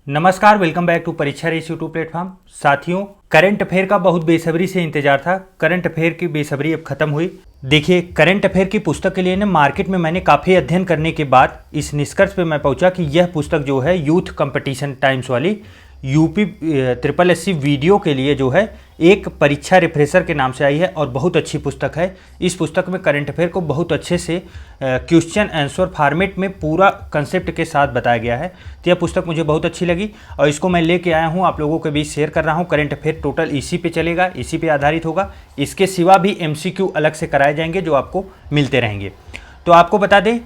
नमस्कार, welcome back to परीक्षा race YouTube platform. साथियों, करंट अफेयर का बहुत बेसब्री से इंतजार था। करंट अफेयर की बेसब्री अब खत्म हुई। देखिए, करंट अफेयर की पुस्तक के लिए ना मार्केट में मैंने काफ़ी अध्ययन करने के बाद इस निष्कर्ष पे मैं पहुंचा कि यह पुस्तक जो है यूथ कंपटीशन टाइम्स वाली यूपी SSC वीडियो के लिए जो है एक परीक्षा रिफ्रेशर के नाम से आई है और बहुत अच्छी पुस्तक है। इस पुस्तक में करंट अफेयर को बहुत अच्छे से क्वेश्चन आंसर फॉर्मेट में पूरा कंसेप्ट के साथ बताया गया है। तो यह पुस्तक मुझे बहुत अच्छी लगी और इसको मैं लेके आया हूँ, आप लोगों के बीच शेयर कर रहा हूँ। करंट अफेयर टोटल इसी पे चलेगा, इसी पे आधारित होगा। इसके सिवा भी MCQ अलग से कराए जाएंगे जो आपको मिलते रहेंगे। तो आपको बता दें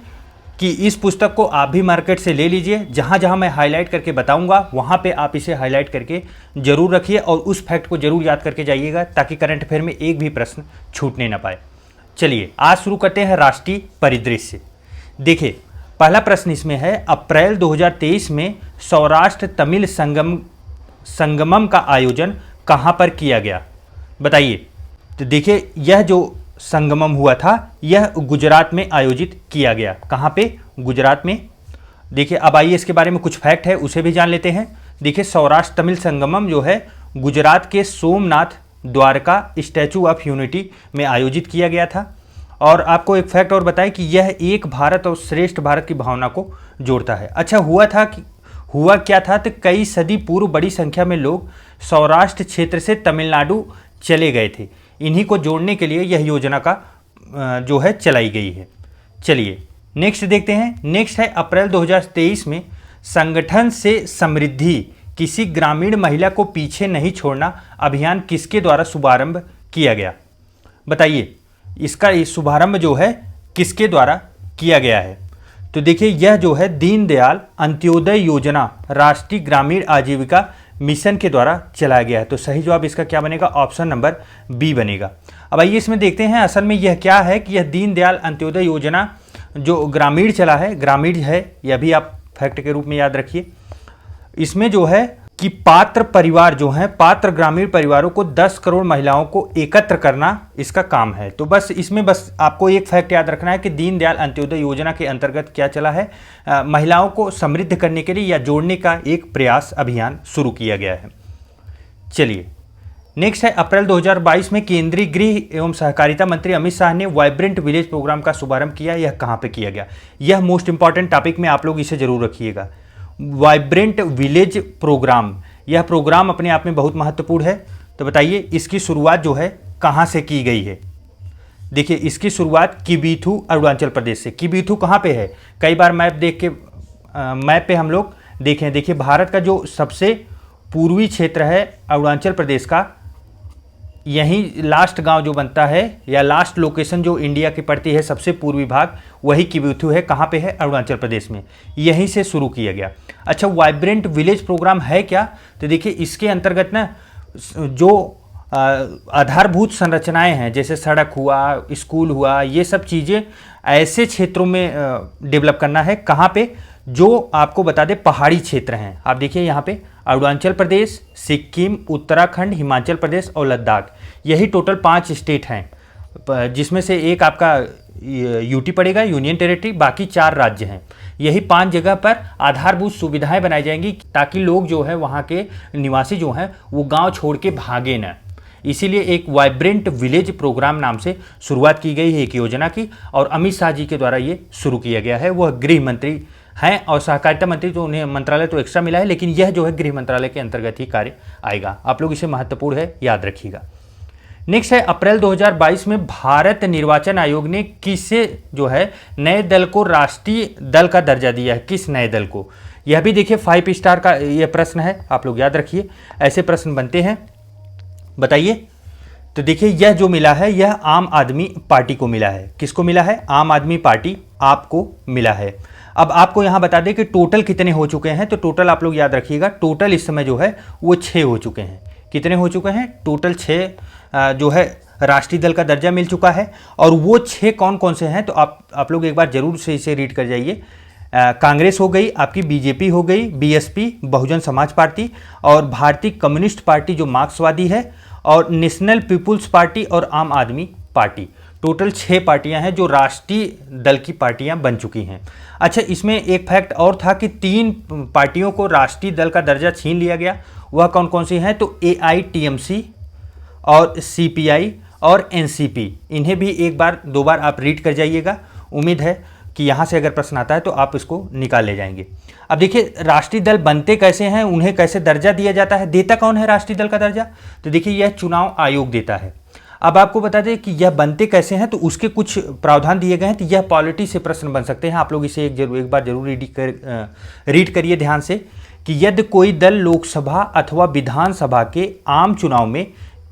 कि इस पुस्तक को आप भी मार्केट से ले लीजिए। जहाँ जहाँ मैं हाईलाइट करके बताऊंगा वहाँ पे आप इसे हाईलाइट करके जरूर रखिए और उस फैक्ट को जरूर याद करके जाइएगा ताकि करंट अफेयर में एक भी प्रश्न छूटने ना पाए। चलिए आज शुरू करते हैं राष्ट्रीय परिदृश्य। देखिए, पहला प्रश्न इसमें है, अप्रैल 2023 में सौराष्ट्र तमिल संगमम का आयोजन कहाँ पर किया गया? बताइए। तो देखिए, यह जो संगमम हुआ था यह गुजरात में आयोजित किया गया। कहाँ पे? गुजरात में। देखिए, अब आइए इसके बारे में कुछ फैक्ट है उसे भी जान लेते हैं। देखिए, सौराष्ट्र तमिल संगमम जो है गुजरात के Somnath Dwarka statue of unity में आयोजित किया गया था। और आपको एक फैक्ट और बताएं कि यह एक भारत और श्रेष्ठ भारत की भावना को जोड़ता है। अच्छा, हुआ क्या था? तो कई सदी पूर्व बड़ी संख्या में लोग सौराष्ट्र क्षेत्र से तमिलनाडु चले गए थे। इन्हीं को जोड़ने के लिए यह योजना का जो है चलाई गई है। चलिए नेक्स्ट देखते हैं। नेक्स्ट है, अप्रैल 2023 में संगठन से समृद्धि किसी ग्रामीण महिला को पीछे नहीं छोड़ना अभियान किसके द्वारा शुभारंभ किया गया? बताइए, इसका शुभारंभ जो है किसके द्वारा किया गया है? तो देखिए, यह जो है दीनदयाल अंत्योदय योजना राष्ट्रीय ग्रामीण आजीविका मिशन के द्वारा चलाया गया है। तो सही जवाब इसका क्या बनेगा? ऑप्शन नंबर बी बनेगा। अब आइए इसमें देखते हैं असल में यह क्या है कि यह दीनदयाल अंत्योदय योजना जो ग्रामीण चला है, ग्रामीण है, यह भी आप फैक्ट के रूप में याद रखिए। इसमें जो है कि पात्र परिवार जो हैं, पात्र ग्रामीण परिवारों को 10 करोड़ महिलाओं को एकत्र करना इसका काम है। तो बस इसमें बस आपको एक फैक्ट याद रखना है कि दीनदयाल अंत्योदय योजना के अंतर्गत क्या चला है, महिलाओं को समृद्ध करने के लिए या जोड़ने का एक प्रयास अभियान शुरू किया गया है। चलिए नेक्स्ट है, अप्रैल 2022 में केंद्रीय गृह एवं सहकारिता मंत्री अमित शाह ने वाइब्रेंट विलेज प्रोग्राम का शुभारंभ किया। यह कहाँ पे किया गया? यह मोस्ट इंपॉर्टेंट टॉपिक में आप लोग इसे जरूर रखिएगा। वाइब्रेंट विलेज प्रोग्राम, यह प्रोग्राम अपने आप में बहुत महत्वपूर्ण है। तो बताइए इसकी शुरुआत जो है कहाँ से की गई है? देखिए, इसकी शुरुआत किबीथू अरुणाचल प्रदेश से। किबीथू कहाँ पे है? कई बार मैप देख के मैप पे हम लोग देखें। देखिए, भारत का जो सबसे पूर्वी क्षेत्र है अरुणाचल प्रदेश का, यहीं लास्ट गांव जो बनता है या लास्ट लोकेशन जो इंडिया की पड़ती है सबसे पूर्वी भाग, वही किबीथू है। कहाँ पे है? अरुणाचल प्रदेश में। यहीं से शुरू किया गया। अच्छा, वाइब्रेंट विलेज प्रोग्राम है क्या? तो देखिए, इसके अंतर्गत ना जो आधारभूत संरचनाएं हैं जैसे सड़क हुआ, स्कूल हुआ, ये सब चीज़ें ऐसे क्षेत्रों में डेवलप करना है। कहाँ पे? जो आपको बता दें पहाड़ी क्षेत्र हैं। आप देखिए यहाँ पे अरुणाचल प्रदेश, सिक्किम, उत्तराखंड, हिमाचल प्रदेश और लद्दाख, यही टोटल 5 स्टेट हैं, जिसमें से एक आपका यूटी पड़ेगा, यूनियन टेरिटरी, बाकी 4 राज्य हैं। यही 5 जगह पर आधारभूत सुविधाएं बनाई जाएंगी ताकि लोग जो है वहाँ के निवासी जो हैं वो गांव छोड़ के भागे ना। इसीलिए एक वाइब्रेंट विलेज प्रोग्राम नाम से शुरुआत की गई है एक योजना की, और अमित शाह जी के द्वारा ये शुरू किया गया है। वह गृह मंत्री हैं और सहकारिता मंत्री तो उन्हें मंत्रालय तो एक्स्ट्रा मिला है, लेकिन यह जो है गृह मंत्रालय के अंतर्गत ही कार्य आएगा। आप लोग इसे महत्वपूर्ण है, याद रखिएगा। नेक्स्ट है, अप्रैल 2022 में भारत निर्वाचन आयोग ने किसे जो है नए दल को राष्ट्रीय दल का दर्जा दिया है? किस नए दल को? यह भी देखिए 5 स्टार का यह प्रश्न है, आप लोग याद रखिए, ऐसे प्रश्न बनते हैं। बताइए। तो देखिए, यह जो मिला है यह आम आदमी पार्टी को मिला है। किसको मिला है? आम आदमी पार्टी आपको मिला है। अब आपको यहां बता दें कि टोटल कितने हो चुके हैं। तो टोटल आप लोग याद रखिएगा, टोटल इस समय जो है वो 6 हो चुके हैं। कितने हो चुके हैं? टोटल 6 जो है राष्ट्रीय दल का दर्जा मिल चुका है। और वो 6 कौन कौन से हैं? तो आप लोग एक बार जरूर से इसे रीड कर जाइए। कांग्रेस हो गई आपकी, बीजेपी हो गई, बीएसपी बहुजन समाज पार्टी, और भारतीय कम्युनिस्ट पार्टी जो मार्क्सवादी है, और नेशनल पीपुल्स पार्टी और आम आदमी पार्टी। टोटल 6 पार्टियां हैं जो राष्ट्रीय दल की पार्टियां बन चुकी हैं। अच्छा, इसमें एक फैक्ट और था कि 3 पार्टियों को राष्ट्रीय दल का दर्जा छीन लिया गया। वह कौन कौन सी हैं? तो AITMC और CPI और NCP। इन्हें भी एक बार 2 बार आप रीड कर जाइएगा। उम्मीद है कि यहाँ से अगर प्रश्न आता है तो आप इसको निकाल ले जाएंगे। अब देखिए, राष्ट्रीय दल बनते कैसे हैं, उन्हें कैसे दर्जा दिया जाता है, देता कौन है राष्ट्रीय दल का दर्जा? तो देखिए, यह चुनाव आयोग देता है। अब आपको बता दें कि यह बनते कैसे हैं, तो उसके कुछ प्रावधान दिए गए हैं। तो यह पॉलिटी से प्रश्न बन सकते हैं। आप लोग इसे एक बार जरूर रीड करिए ध्यान से कि यदि कोई दल लोकसभा अथवा विधानसभा के आम चुनाव में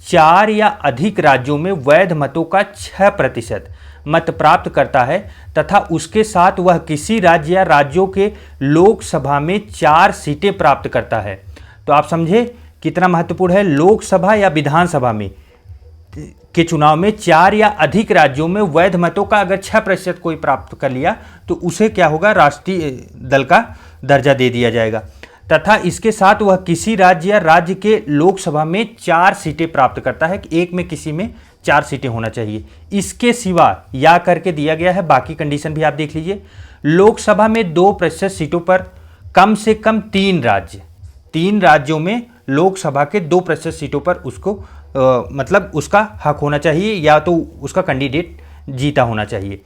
4 या अधिक राज्यों में वैध मतों का 6% मत प्राप्त करता है तथा उसके साथ वह किसी राज्य या राज्यों के लोकसभा में 4 सीटें प्राप्त करता है। तो आप समझे कितना महत्वपूर्ण है। लोकसभा या विधानसभा में के चुनाव में 4 या अधिक राज्यों में वैध मतों का अगर 6% कोई प्राप्त कर लिया तो उसे क्या होगा? राष्ट्रीय दल का दर्जा दे दिया जाएगा। तथा इसके साथ वह किसी राज्य या राज्य के लोकसभा में 4 सीटें प्राप्त करता है। एक में किसी में 4 सीटें होना चाहिए। इसके सिवा या करके दिया गया है, बाकी कंडीशन भी आप देख लीजिए। लोकसभा में 2% सीटों पर कम से कम 3 राज्यों में लोकसभा के 2% सीटों पर उसको मतलब उसका हक होना चाहिए या तो उसका कैंडिडेट जीता होना चाहिए।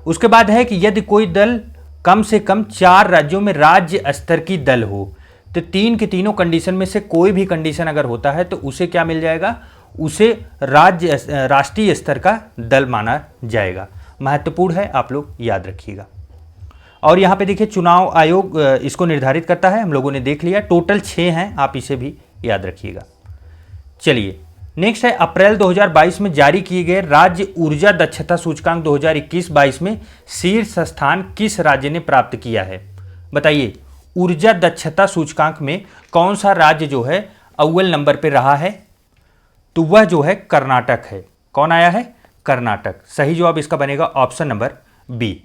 उसके बाद है कि यदि कोई दल कम से कम 4 राज्यों में राज्य स्तर की दल हो, तो 3 की तीनों कंडीशन में से कोई भी कंडीशन अगर होता है तो उसे क्या मिल जाएगा? उसे राष्ट्रीय स्तर का दल माना जाएगा। महत्वपूर्ण है, आप लोग याद रखिएगा। और यहाँ पे देखिए, चुनाव आयोग इसको निर्धारित करता है, हम लोगों ने देख लिया। टोटल 6 हैं, आप इसे भी याद रखिएगा। चलिए, नेक्स्ट है अप्रैल 2022 में जारी किए गए राज्य ऊर्जा दक्षता सूचकांक 2021-22 में शीर्ष स्थान किस राज्य ने प्राप्त किया है? बताइए, ऊर्जा दक्षता सूचकांक में कौन सा राज्य जो है अव्वल नंबर पे रहा है? तो वह जो है कर्नाटक है। कौन आया है? कर्नाटक। सही जवाब इसका बनेगा ऑप्शन नंबर बी।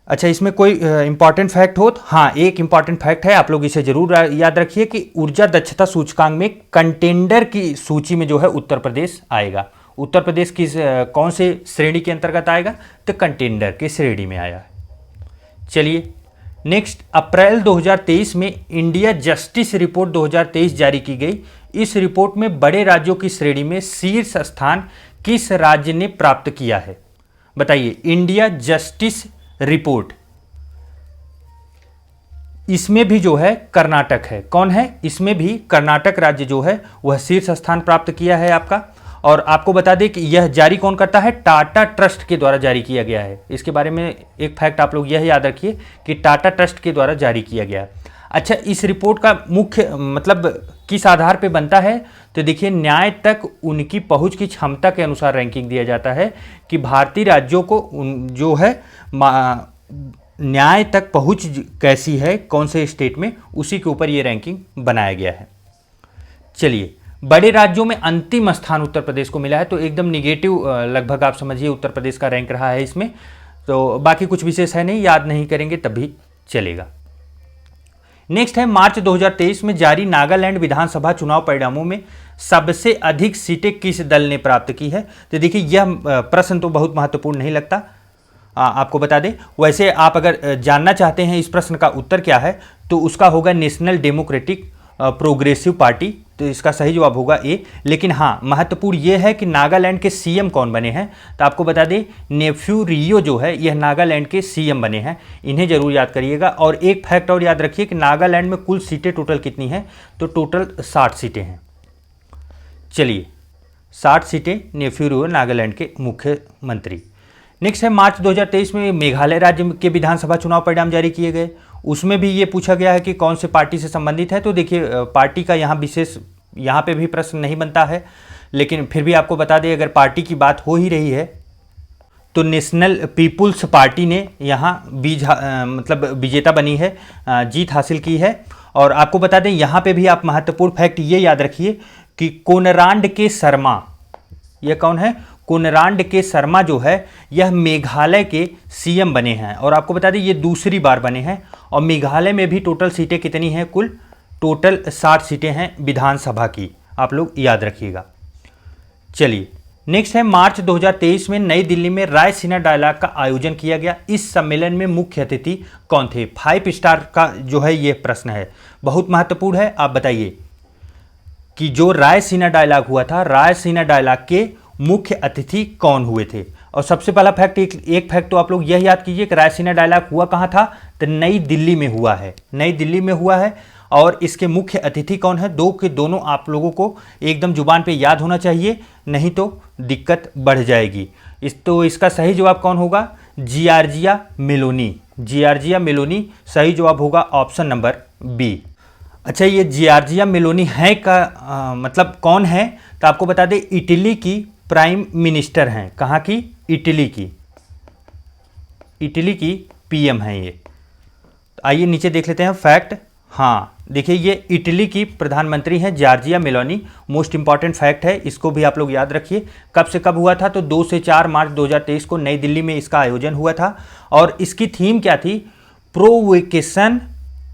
अच्छा, इसमें कोई इंपॉर्टेंट फैक्ट हो? हाँ, एक इंपॉर्टेंट फैक्ट है, आप लोग इसे जरूर याद रखिए कि ऊर्जा दक्षता सूचकांक में कंटेंडर की सूची में जो है उत्तर प्रदेश आएगा। उत्तर प्रदेश किस कौन से श्रेणी के अंतर्गत आएगा? तो कंटेंडर की श्रेणी में आया है। चलिए, नेक्स्ट अप्रैल 2023 में इंडिया जस्टिस रिपोर्ट 2023 जारी की गई। इस रिपोर्ट में बड़े राज्यों की श्रेणी में शीर्ष स्थान किस राज्य ने प्राप्त किया है? बताइए, इंडिया जस्टिस रिपोर्ट, इसमें भी जो है कर्नाटक है। कौन है? इसमें भी कर्नाटक राज्य जो है वह शीर्ष स्थान प्राप्त किया है आपका। और आपको बता दें कि यह जारी कौन करता है? टाटा ट्रस्ट के द्वारा जारी किया गया है। इसके बारे में एक फैक्ट आप लोग यह याद रखिए कि टाटा ट्रस्ट के द्वारा जारी किया गया है। अच्छा, इस रिपोर्ट का मुख्य मतलब किस आधार पे बनता है? तो देखिए, न्याय तक उनकी पहुंच की क्षमता के अनुसार रैंकिंग दिया जाता है कि भारतीय राज्यों को जो है न्याय तक पहुंच कैसी है, कौन से स्टेट में, उसी के ऊपर ये रैंकिंग बनाया गया है। चलिए, बड़े राज्यों में अंतिम स्थान उत्तर प्रदेश को मिला है, तो एकदम निगेटिव लगभग आप समझिए उत्तर प्रदेश का रैंक रहा है इसमें। तो बाकी कुछ विशेष है नहीं, याद नहीं करेंगे तब भी चलेगा। नेक्स्ट है मार्च 2023 में जारी नागालैंड विधानसभा चुनाव परिणामों में सबसे अधिक सीटें किस दल ने प्राप्त की है? तो देखिए, यह प्रश्न तो बहुत महत्वपूर्ण नहीं लगता, आपको बता दें। वैसे आप अगर जानना चाहते हैं इस प्रश्न का उत्तर क्या है, तो उसका होगा नेशनल डेमोक्रेटिक प्रोग्रेसिव पार्टी। तो इसका सही जवाब होगा ए। लेकिन हाँ, महत्वपूर्ण यह है कि नागालैंड के सीएम कौन बने हैं? तो आपको बता दें, नेफ्यू रियो जो है यह नागालैंड के सीएम बने हैं। इन्हें जरूर याद करिएगा। और एक फैक्ट और याद रखिए कि नागालैंड में कुल सीटें टोटल कितनी हैं? तो टोटल 60 सीटें हैं। चलिए, 60 सीटें नेफ्यू रियो नागालैंड के मुख्यमंत्री। नेक्स्ट है मार्च 2023 में मेघालय राज्य के विधानसभा चुनाव परिणाम जारी किए गए। उसमें भी ये पूछा गया है कि कौन से पार्टी से संबंधित है। तो देखिए, पार्टी का यहाँ विशेष यहाँ पे भी प्रश्न नहीं बनता है, लेकिन फिर भी आपको बता दें, अगर पार्टी की बात हो ही रही है तो नेशनल पीपुल्स पार्टी ने यहाँ मतलब विजेता बनी है, जीत हासिल की है। और आपको बता दें, यहाँ पे भी आप महत्वपूर्ण फैक्ट ये याद रखिए कि कोनराड के शर्मा, यह कौन है? कोनराड के शर्मा जो है यह मेघालय के सीएम बने हैं। और आपको बता दें, ये दूसरी बार बने हैं। और मेघालय में भी टोटल सीटें कितनी हैं? कुल टोटल 60 सीटें हैं विधानसभा की, आप लोग याद रखिएगा। चलिए, नेक्स्ट है मार्च 2023 में नई दिल्ली में रायसीना डायलॉग का आयोजन किया गया। इस सम्मेलन में मुख्य अतिथि कौन थे? 5 स्टार का जो है ये प्रश्न है, बहुत महत्वपूर्ण है। आप बताइए कि जो रायसीना डायलॉग हुआ था, रायसीना डायलॉग के मुख्य अतिथि कौन हुए थे? और सबसे पहला फैक्ट, एक फैक्ट तो आप लोग यह याद कीजिए कि रायसीना डायलॉग हुआ कहाँ था? तो नई दिल्ली में हुआ है, नई दिल्ली में हुआ है। और इसके मुख्य अतिथि कौन है? दो के दोनों आप लोगों को एकदम जुबान पे याद होना चाहिए, नहीं तो दिक्कत बढ़ जाएगी। इसका सही जवाब कौन होगा? जियार्जिया मेलोनी। जियार्जिया मेलोनी सही जवाब होगा, ऑप्शन नंबर बी। अच्छा, ये जियार्जिया मेलोनी है का मतलब कौन है? तो आपको बता दें, इटली की प्राइम मिनिस्टर हैं। कहाँ की? इटली की। इटली की पीएम हैं ये। आइए नीचे देख लेते हैं फैक्ट। हाँ देखिए, ये इटली की प्रधानमंत्री हैं Giorgia Meloni. Most important fact है, इसको भी आप लोग याद रखिए। कब से कब हुआ था? तो 2 से 4 मार्च 2023 को नई दिल्ली में इसका आयोजन हुआ था। और इसकी थीम क्या थी? Provocation,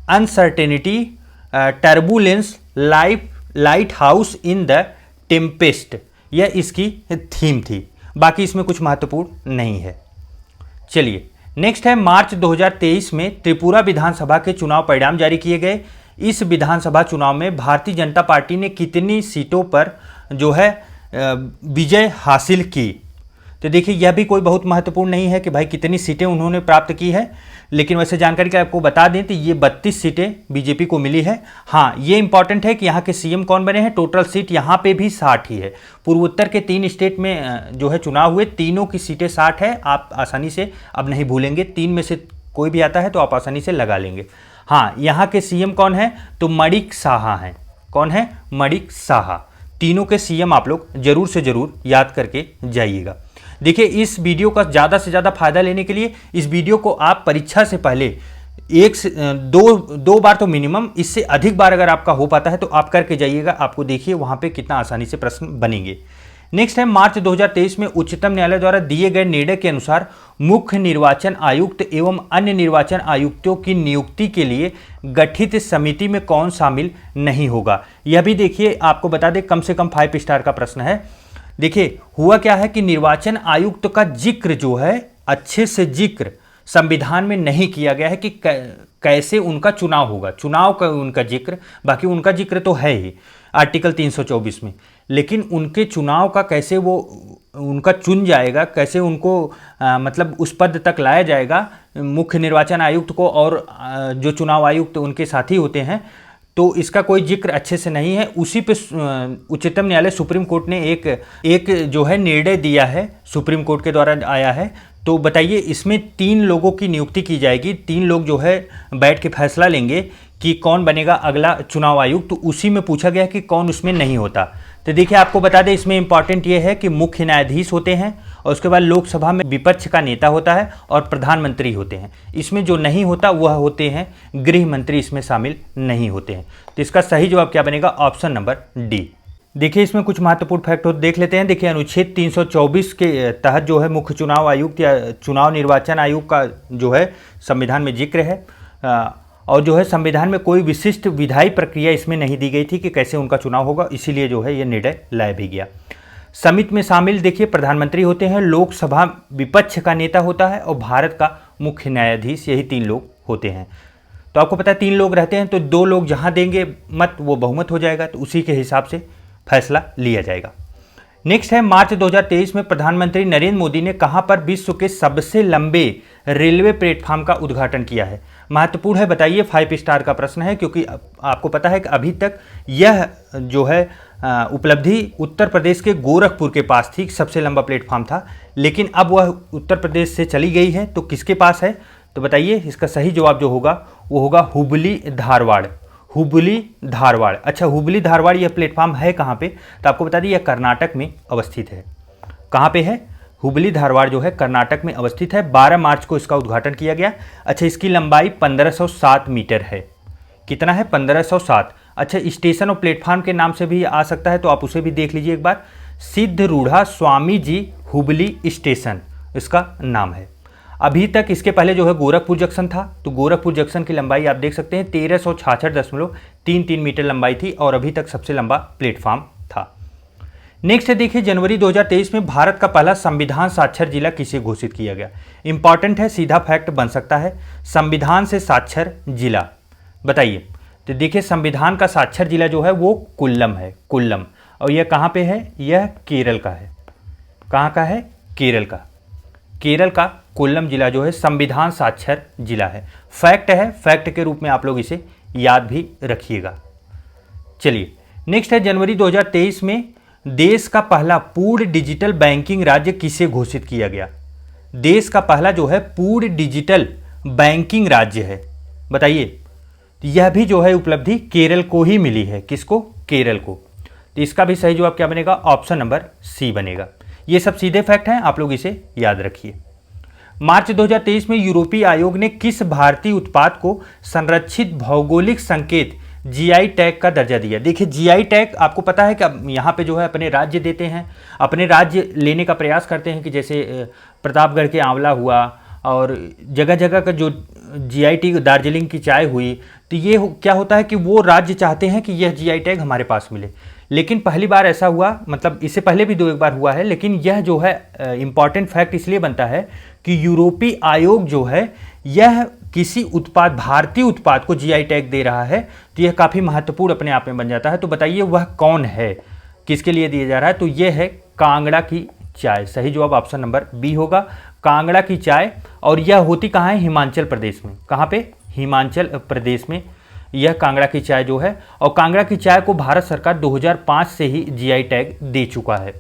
uncertainty, turbulence, light house in the Tempest, यह इसकी थीम थी। बाकी इसमें कुछ महत्वपूर्ण नहीं है। चलिए नेक्स्ट है, मार्च 2023 में त्रिपुरा विधानसभा के चुनाव परिणाम जारी किए गए। इस विधानसभा चुनाव में भारतीय जनता पार्टी ने कितनी सीटों पर जो है विजय हासिल की? तो देखिए, यह भी कोई बहुत महत्वपूर्ण नहीं है कि भाई कितनी सीटें उन्होंने प्राप्त की है, लेकिन वैसे जानकारी के आपको बता दें तो ये 32 सीटें बीजेपी को मिली है। हाँ, ये इंपॉर्टेंट है कि यहाँ के सीएम कौन बने हैं। टोटल सीट यहाँ पे भी 60 ही है। पूर्वोत्तर के 3 स्टेट में जो है चुनाव हुए, तीनों की सीटें 60 है। आप आसानी से अब नहीं भूलेंगे, 3 में से कोई भी आता है तो आप आसानी से लगा लेंगे। हाँ, यहाँ के सीएम कौन है? तो मणिक साहा हैं। कौन है? मणिक साहा। तीनों के सीएम आप लोग जरूर से जरूर याद करके जाइएगा। देखिए, इस वीडियो का ज़्यादा से ज़्यादा फायदा लेने के लिए इस वीडियो को आप परीक्षा से पहले 1 से 2 बार तो मिनिमम, इससे अधिक बार अगर आपका हो पाता है तो आप करके जाइएगा। आपको देखिए वहाँ पे कितना आसानी से प्रश्न बनेंगे। नेक्स्ट है, मार्च 2023 में उच्चतम न्यायालय द्वारा दिए गए निर्णय के अनुसार मुख्य निर्वाचन आयुक्त एवं अन्य निर्वाचन आयुक्तों की नियुक्ति के लिए गठित समिति में कौन शामिल नहीं होगा? यह भी देखिए, आपको बता दें, कम से कम 5 स्टार का प्रश्न है। देखिए, हुआ क्या है कि निर्वाचन आयुक्त का जिक्र जो है, अच्छे से जिक्र संविधान में नहीं किया गया है कि कैसे उनका चुनाव होगा। चुनाव का उनका जिक्र, बाकी उनका जिक्र तो है ही आर्टिकल 324 में, लेकिन उनके चुनाव का कैसे वो उनका चुन जाएगा, कैसे उनको मतलब उस पद तक लाया जाएगा मुख्य निर्वाचन आयुक्त को, और जो चुनाव आयुक्त उनके साथी होते हैं, तो इसका कोई जिक्र अच्छे से नहीं है। उसी पे उच्चतम न्यायालय सुप्रीम कोर्ट ने एक जो है निर्णय दिया है, सुप्रीम कोर्ट के द्वारा आया है। तो बताइए, इसमें 3 लोगों की नियुक्ति की जाएगी। 3 लोग जो है बैठ के फैसला लेंगे कि कौन बनेगा अगला चुनाव आयुक्त। तो उसी में पूछा गया कि कौन उसमें नहीं होता। तो देखिए, आपको बता दें, इसमें इंपॉर्टेंट ये है कि मुख्य न्यायाधीश होते हैं, और उसके बाद लोकसभा में विपक्ष का नेता होता है, और प्रधानमंत्री होते हैं। इसमें जो नहीं होता वह होते हैं गृह मंत्री, इसमें शामिल नहीं होते हैं। तो इसका सही जवाब क्या बनेगा? Option number D. देखिए, इसमें कुछ महत्वपूर्ण फैक्ट देख लेते हैं। देखिए, अनुच्छेद 324 के तहत जो है मुख्य चुनाव आयुक्त या चुनाव निर्वाचन आयोग का जो है संविधान में जिक्र है, और जो है संविधान में कोई विशिष्ट विधायी प्रक्रिया इसमें नहीं दी गई थी कि कैसे उनका चुनाव होगा, इसीलिए जो है ये निर्णय लाया भी गया। समिति में शामिल देखिए प्रधानमंत्री होते हैं, लोकसभा विपक्ष का नेता होता है, और भारत का मुख्य न्यायाधीश, यही 3 लोग होते हैं। तो आपको पता है 3 लोग रहते हैं, तो 2 लोग जहां देंगे मत वो बहुमत हो जाएगा, तो उसी के हिसाब से फैसला लिया जाएगा। नेक्स्ट है, मार्च 2023 में प्रधानमंत्री नरेंद्र मोदी ने कहां पर विश्व के सबसे लंबे रेलवे प्लेटफॉर्म का उद्घाटन किया है? महत्वपूर्ण है, बताइए। 5 स्टार का प्रश्न है, क्योंकि आपको पता है कि अभी तक यह जो है उपलब्धि उत्तर प्रदेश के गोरखपुर के पास थी, सबसे लंबा प्लेटफॉर्म था, लेकिन अब वह उत्तर प्रदेश से चली गई है। तो किसके पास है? तो बताइए, इसका सही जवाब जो होगा वो होगा हुबली धारवाड़। हुबली धारवाड़। अच्छा, हुबली धारवाड़ यह प्लेटफॉर्म है कहाँ पे? तो आपको बता दें, यह कर्नाटक में अवस्थित है। कहाँ पे है? हुबली धारवाड़ जो है कर्नाटक में अवस्थित है। 12 मार्च को इसका उद्घाटन किया गया। अच्छा, इसकी लंबाई 1507 मीटर है। कितना है? 1507। अच्छा, स्टेशन और प्लेटफॉर्म के नाम से भी आ सकता है, तो आप उसे भी देख लीजिए एक बार। सिद्धरूढ़ा स्वामी जी हुबली स्टेशन इसका नाम है। अभी तक इसके पहले जो है गोरखपुर जंक्शन था, तो गोरखपुर जंक्शन की लंबाई आप देख सकते हैं 1366.33 मीटर लंबाई थी, और अभी तक सबसे लंबा प्लेटफॉर्म था। नेक्स्ट है देखिए, जनवरी 2023 में भारत का पहला संविधान साक्षर जिला किसे घोषित किया गया। इंपॉर्टेंट है, सीधा फैक्ट बन सकता है, संविधान से साक्षर जिला बताइए। तो देखिए संविधान का साक्षर जिला जो है वो कोल्लम है, कोल्लम। और यह कहाँ पे है, यह केरल का है। कहाँ का है, केरल का। केरल का कोल्लम जिला जो है संविधान साक्षर जिला है। फैक्ट है, फैक्ट के रूप में आप लोग इसे याद भी रखिएगा। चलिए नेक्स्ट है, जनवरी 2023 में देश का पहला पूर्ण डिजिटल बैंकिंग राज्य किसे घोषित किया गया। देश का पहला जो है पूर्ण डिजिटल बैंकिंग राज्य है, बताइए। यह भी जो है उपलब्धि केरल को ही मिली है। किसको, केरल को। तो इसका भी सही जवाब क्या बनेगा, ऑप्शन नंबर सी बनेगा। ये सब सीधे फैक्ट हैं, आप लोग इसे याद रखिए। मार्च 2023 में यूरोपीय आयोग ने किस भारतीय उत्पाद को संरक्षित भौगोलिक संकेत जीआई टैग का दर्जा दिया। देखिए जीआई टैग आपको पता है कि यहाँ पे जो है अपने राज्य देते हैं, अपने राज्य लेने का प्रयास करते हैं कि जैसे प्रतापगढ़ के आंवला हुआ और जगह जगह का जो जीआई टैग, दार्जिलिंग की चाय हुई। तो ये क्या होता है कि वो राज्य चाहते हैं कि यह जीआई टैग हमारे पास मिले। लेकिन पहली बार ऐसा हुआ, मतलब इससे पहले भी 2 बार हुआ है, लेकिन यह जो है इम्पॉर्टेंट फैक्ट इसलिए बनता है कि यूरोपीय आयोग जो है यह किसी उत्पाद, भारतीय उत्पाद को जीआई टैग दे रहा है, तो यह काफ़ी महत्वपूर्ण अपने आप में बन जाता है। तो बताइए वह कौन है, किसके लिए दिया जा रहा है। तो यह है कांगड़ा की चाय। सही जवाब ऑप्शन नंबर बी होगा, कांगड़ा की चाय। और यह होती कहाँ है, हिमाचल प्रदेश में। कहाँ पे, हिमाचल प्रदेश में यह कांगड़ा की चाय जो है। और कांगड़ा की चाय को भारत सरकार 2005 से ही जीआई टैग दे चुका है।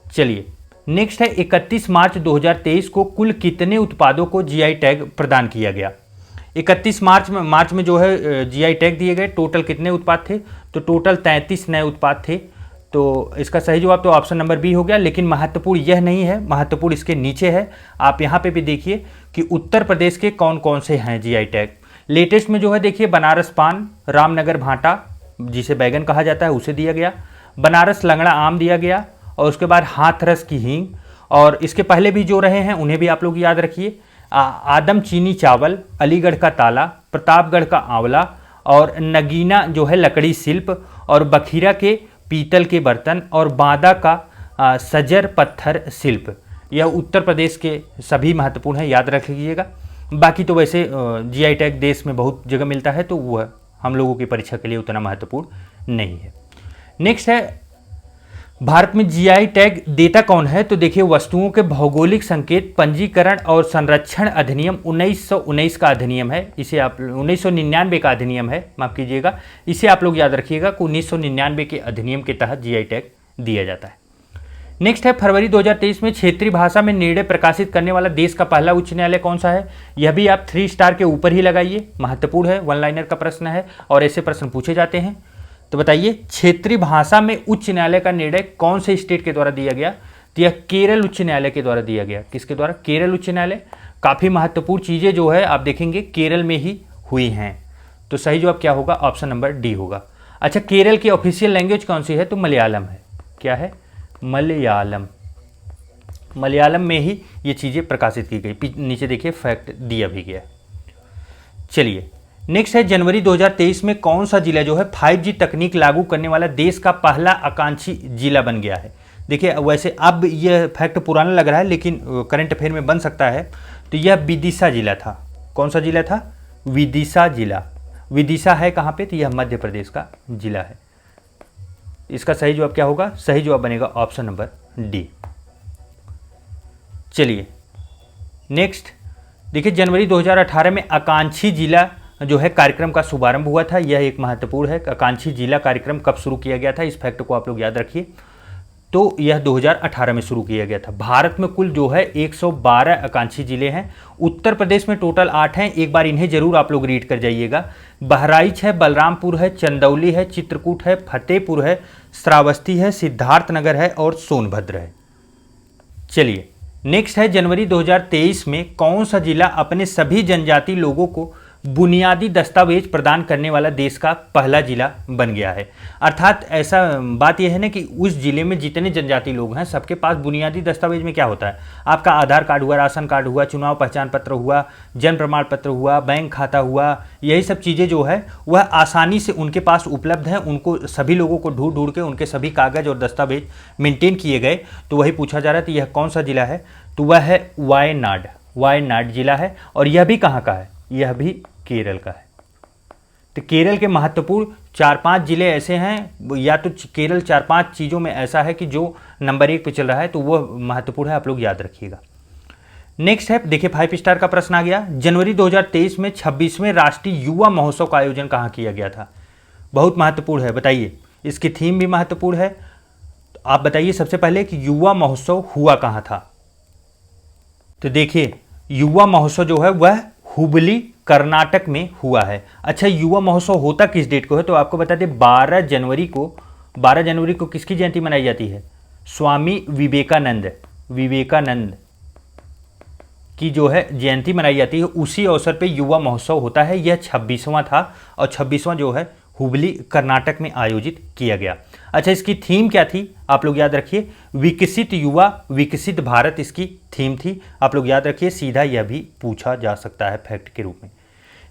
चलिए नेक्स्ट है, 31 मार्च 2023 को कुल कितने उत्पादों को जीआई टैग प्रदान किया गया। 31 मार्च में जो है जीआई टैग दिए गए। टोटल कितने उत्पाद थे, तो टोटल 33 नए उत्पाद थे। तो इसका सही जवाब तो ऑप्शन नंबर बी हो गया। लेकिन महत्वपूर्ण यह नहीं है, महत्वपूर्ण इसके नीचे है। आप यहाँ पे भी देखिए कि उत्तर प्रदेश के कौन कौन से हैं जीआई टैग। लेटेस्ट में जो है देखिए, बनारस पान, रामनगर भाटा जिसे बैगन कहा जाता है उसे दिया गया, बनारस लंगड़ा आम दिया गया, और उसके बाद हाथरस की हींग। और इसके पहले भी जो रहे हैं उन्हें भी आप लोग याद रखिए, आदम चीनी चावल, अलीगढ़ का ताला, प्रतापगढ़ का आंवला, और नगीना जो है लकड़ी शिल्प, और बखीरा के पीतल के बर्तन, और बांदा का सजर पत्थर शिल्प। यह उत्तर प्रदेश के सभी महत्वपूर्ण है, याद रख लीजिएगा। बाकी तो वैसे जीआई टैग देश में बहुत जगह मिलता है, तो वह हम लोगों की परीक्षा के लिए उतना महत्वपूर्ण नहीं है। नेक्स्ट है, भारत में जीआई टैग देता कौन है। तो देखिए, वस्तुओं के भौगोलिक संकेत पंजीकरण और संरक्षण अधिनियम 1919 का अधिनियम है। इसे आप 1999 का अधिनियम है, माफ कीजिएगा। इसे आप लोग याद रखिएगा कि 1999 के अधिनियम के तहत जीआई टैग दिया जाता है। नेक्स्ट है, फरवरी 2023 में क्षेत्रीय भाषा में निर्णय प्रकाशित करने वाला देश का पहला उच्च न्यायालय कौन सा है। यह भी आप 3 स्टार के ऊपर ही लगाइए, महत्वपूर्ण है, 1 लाइनर का प्रश्न है और ऐसे प्रश्न पूछे जाते हैं। तो बताइए, क्षेत्रीय भाषा में उच्च न्यायालय का निर्णय कौन से स्टेट के द्वारा दिया गया। तो यह केरल उच्च न्यायालय के द्वारा दिया गया। किसके द्वारा, केरल उच्च न्यायालय। काफ़ी महत्वपूर्ण चीज़ें जो है आप देखेंगे केरल में ही हुई हैं। तो सही जवाब क्या होगा, ऑप्शन नंबर डी होगा। अच्छा, केरल की ऑफिशियल लैंग्वेज कौन सी है, तो मलयालम है। क्या है, मलयालम। मलयालम में ही ये चीज़ें प्रकाशित की गई। नीचे देखिए फैक्ट दिया भी गया। चलिए नेक्स्ट है, जनवरी 2023 में कौन सा जिला जो है 5G तकनीक लागू करने वाला देश का पहला आकांक्षी जिला बन गया है। देखिए वैसे अब यह फैक्ट पुराना लग रहा है, लेकिन करंट अफेयर में बन सकता है। तो यह विदिशा जिला था। कौन सा जिला था, विदिशा जिला। विदिशा है कहाँ पे, तो यह मध्य प्रदेश का जिला है। इसका सही जवाब क्या होगा, सही जवाब बनेगा ऑप्शन नंबर डी। चलिए नेक्स्ट देखिए, जनवरी 2018 में आकांक्षी जिला जो है कार्यक्रम का शुभारंभ हुआ था। यह एक महत्वपूर्ण है, आकांक्षी जिला कार्यक्रम कब शुरू किया गया था, इस फैक्ट को आप लोग याद रखिए। तो यह 2018 में शुरू किया गया था। भारत में कुल जो है 112 आकांक्षी जिले हैं। उत्तर प्रदेश में टोटल 8 हैं। एक बार इन्हें जरूर आप लोग रीड कर जाइएगा। बहराइच है, बलरामपुर है, चंदौली है, चित्रकूट है, फतेहपुर है, श्रावस्ती है, सिद्धार्थनगर है और सोनभद्र है। चलिए नेक्स्ट है, जनवरी 2023 में कौन सा जिला अपने सभी जनजाति लोगों को बुनियादी दस्तावेज प्रदान करने वाला देश का पहला जिला बन गया है। अर्थात ऐसा बात यह है ना कि उस जिले में जितने जनजाति लोग हैं सबके पास बुनियादी दस्तावेज में क्या होता है, आपका आधार कार्ड हुआ, राशन कार्ड हुआ, चुनाव पहचान पत्र हुआ, जन्म प्रमाण पत्र हुआ, बैंक खाता हुआ, यही सब चीज़ें जो है वह आसानी से उनके पास उपलब्ध है। उनको सभी लोगों को ढूंढ ढूंढ के उनके सभी कागज और दस्तावेज मेंटेन किए गए। तो वही पूछा जा रहा था यह कौन सा जिला है, तो वह है वायनाड। वायनाड जिला है और यह भी कहाँ का है, यह भी केरल का है। तो केरल के महत्वपूर्ण 4-5 जिले ऐसे हैं, या तो केरल 4-5 चीज़ों में ऐसा है कि जो नंबर 1 पे चल रहा है, तो वह महत्वपूर्ण है, आप लोग याद रखिएगा। नेक्स्ट है, देखिए 5 स्टार का प्रश्न आ गया। जनवरी 2023 में 26वें राष्ट्रीय युवा महोत्सव का आयोजन कहाँ किया गया था? बहुत महत्वपूर्ण है, बताइए। इसकी थीम भी महत्वपूर्ण है। आप बताइए सबसे पहले कि युवा महोत्सव हुआ कहाँ था। तो देखिए युवा महोत्सव जो है वह हुबली कर्नाटक में हुआ है। अच्छा, युवा महोत्सव होता किस डेट को है, तो आपको बता दें 12 जनवरी को किसकी जयंती मनाई जाती है? स्वामी विवेकानंद की जो है जयंती मनाई जाती है। उसी अवसर पे युवा महोत्सव होता है। यह 26वां था और 26वां जो है हुबली कर्नाटक में आयोजित किया गया। अच्छा, इसकी थीम क्या थी, आप लोग याद रखिए, विकसित युवा विकसित भारत इसकी थीम थी। आप लोग याद रखिए, सीधा यह भी पूछा जा सकता है फैक्ट के रूप में।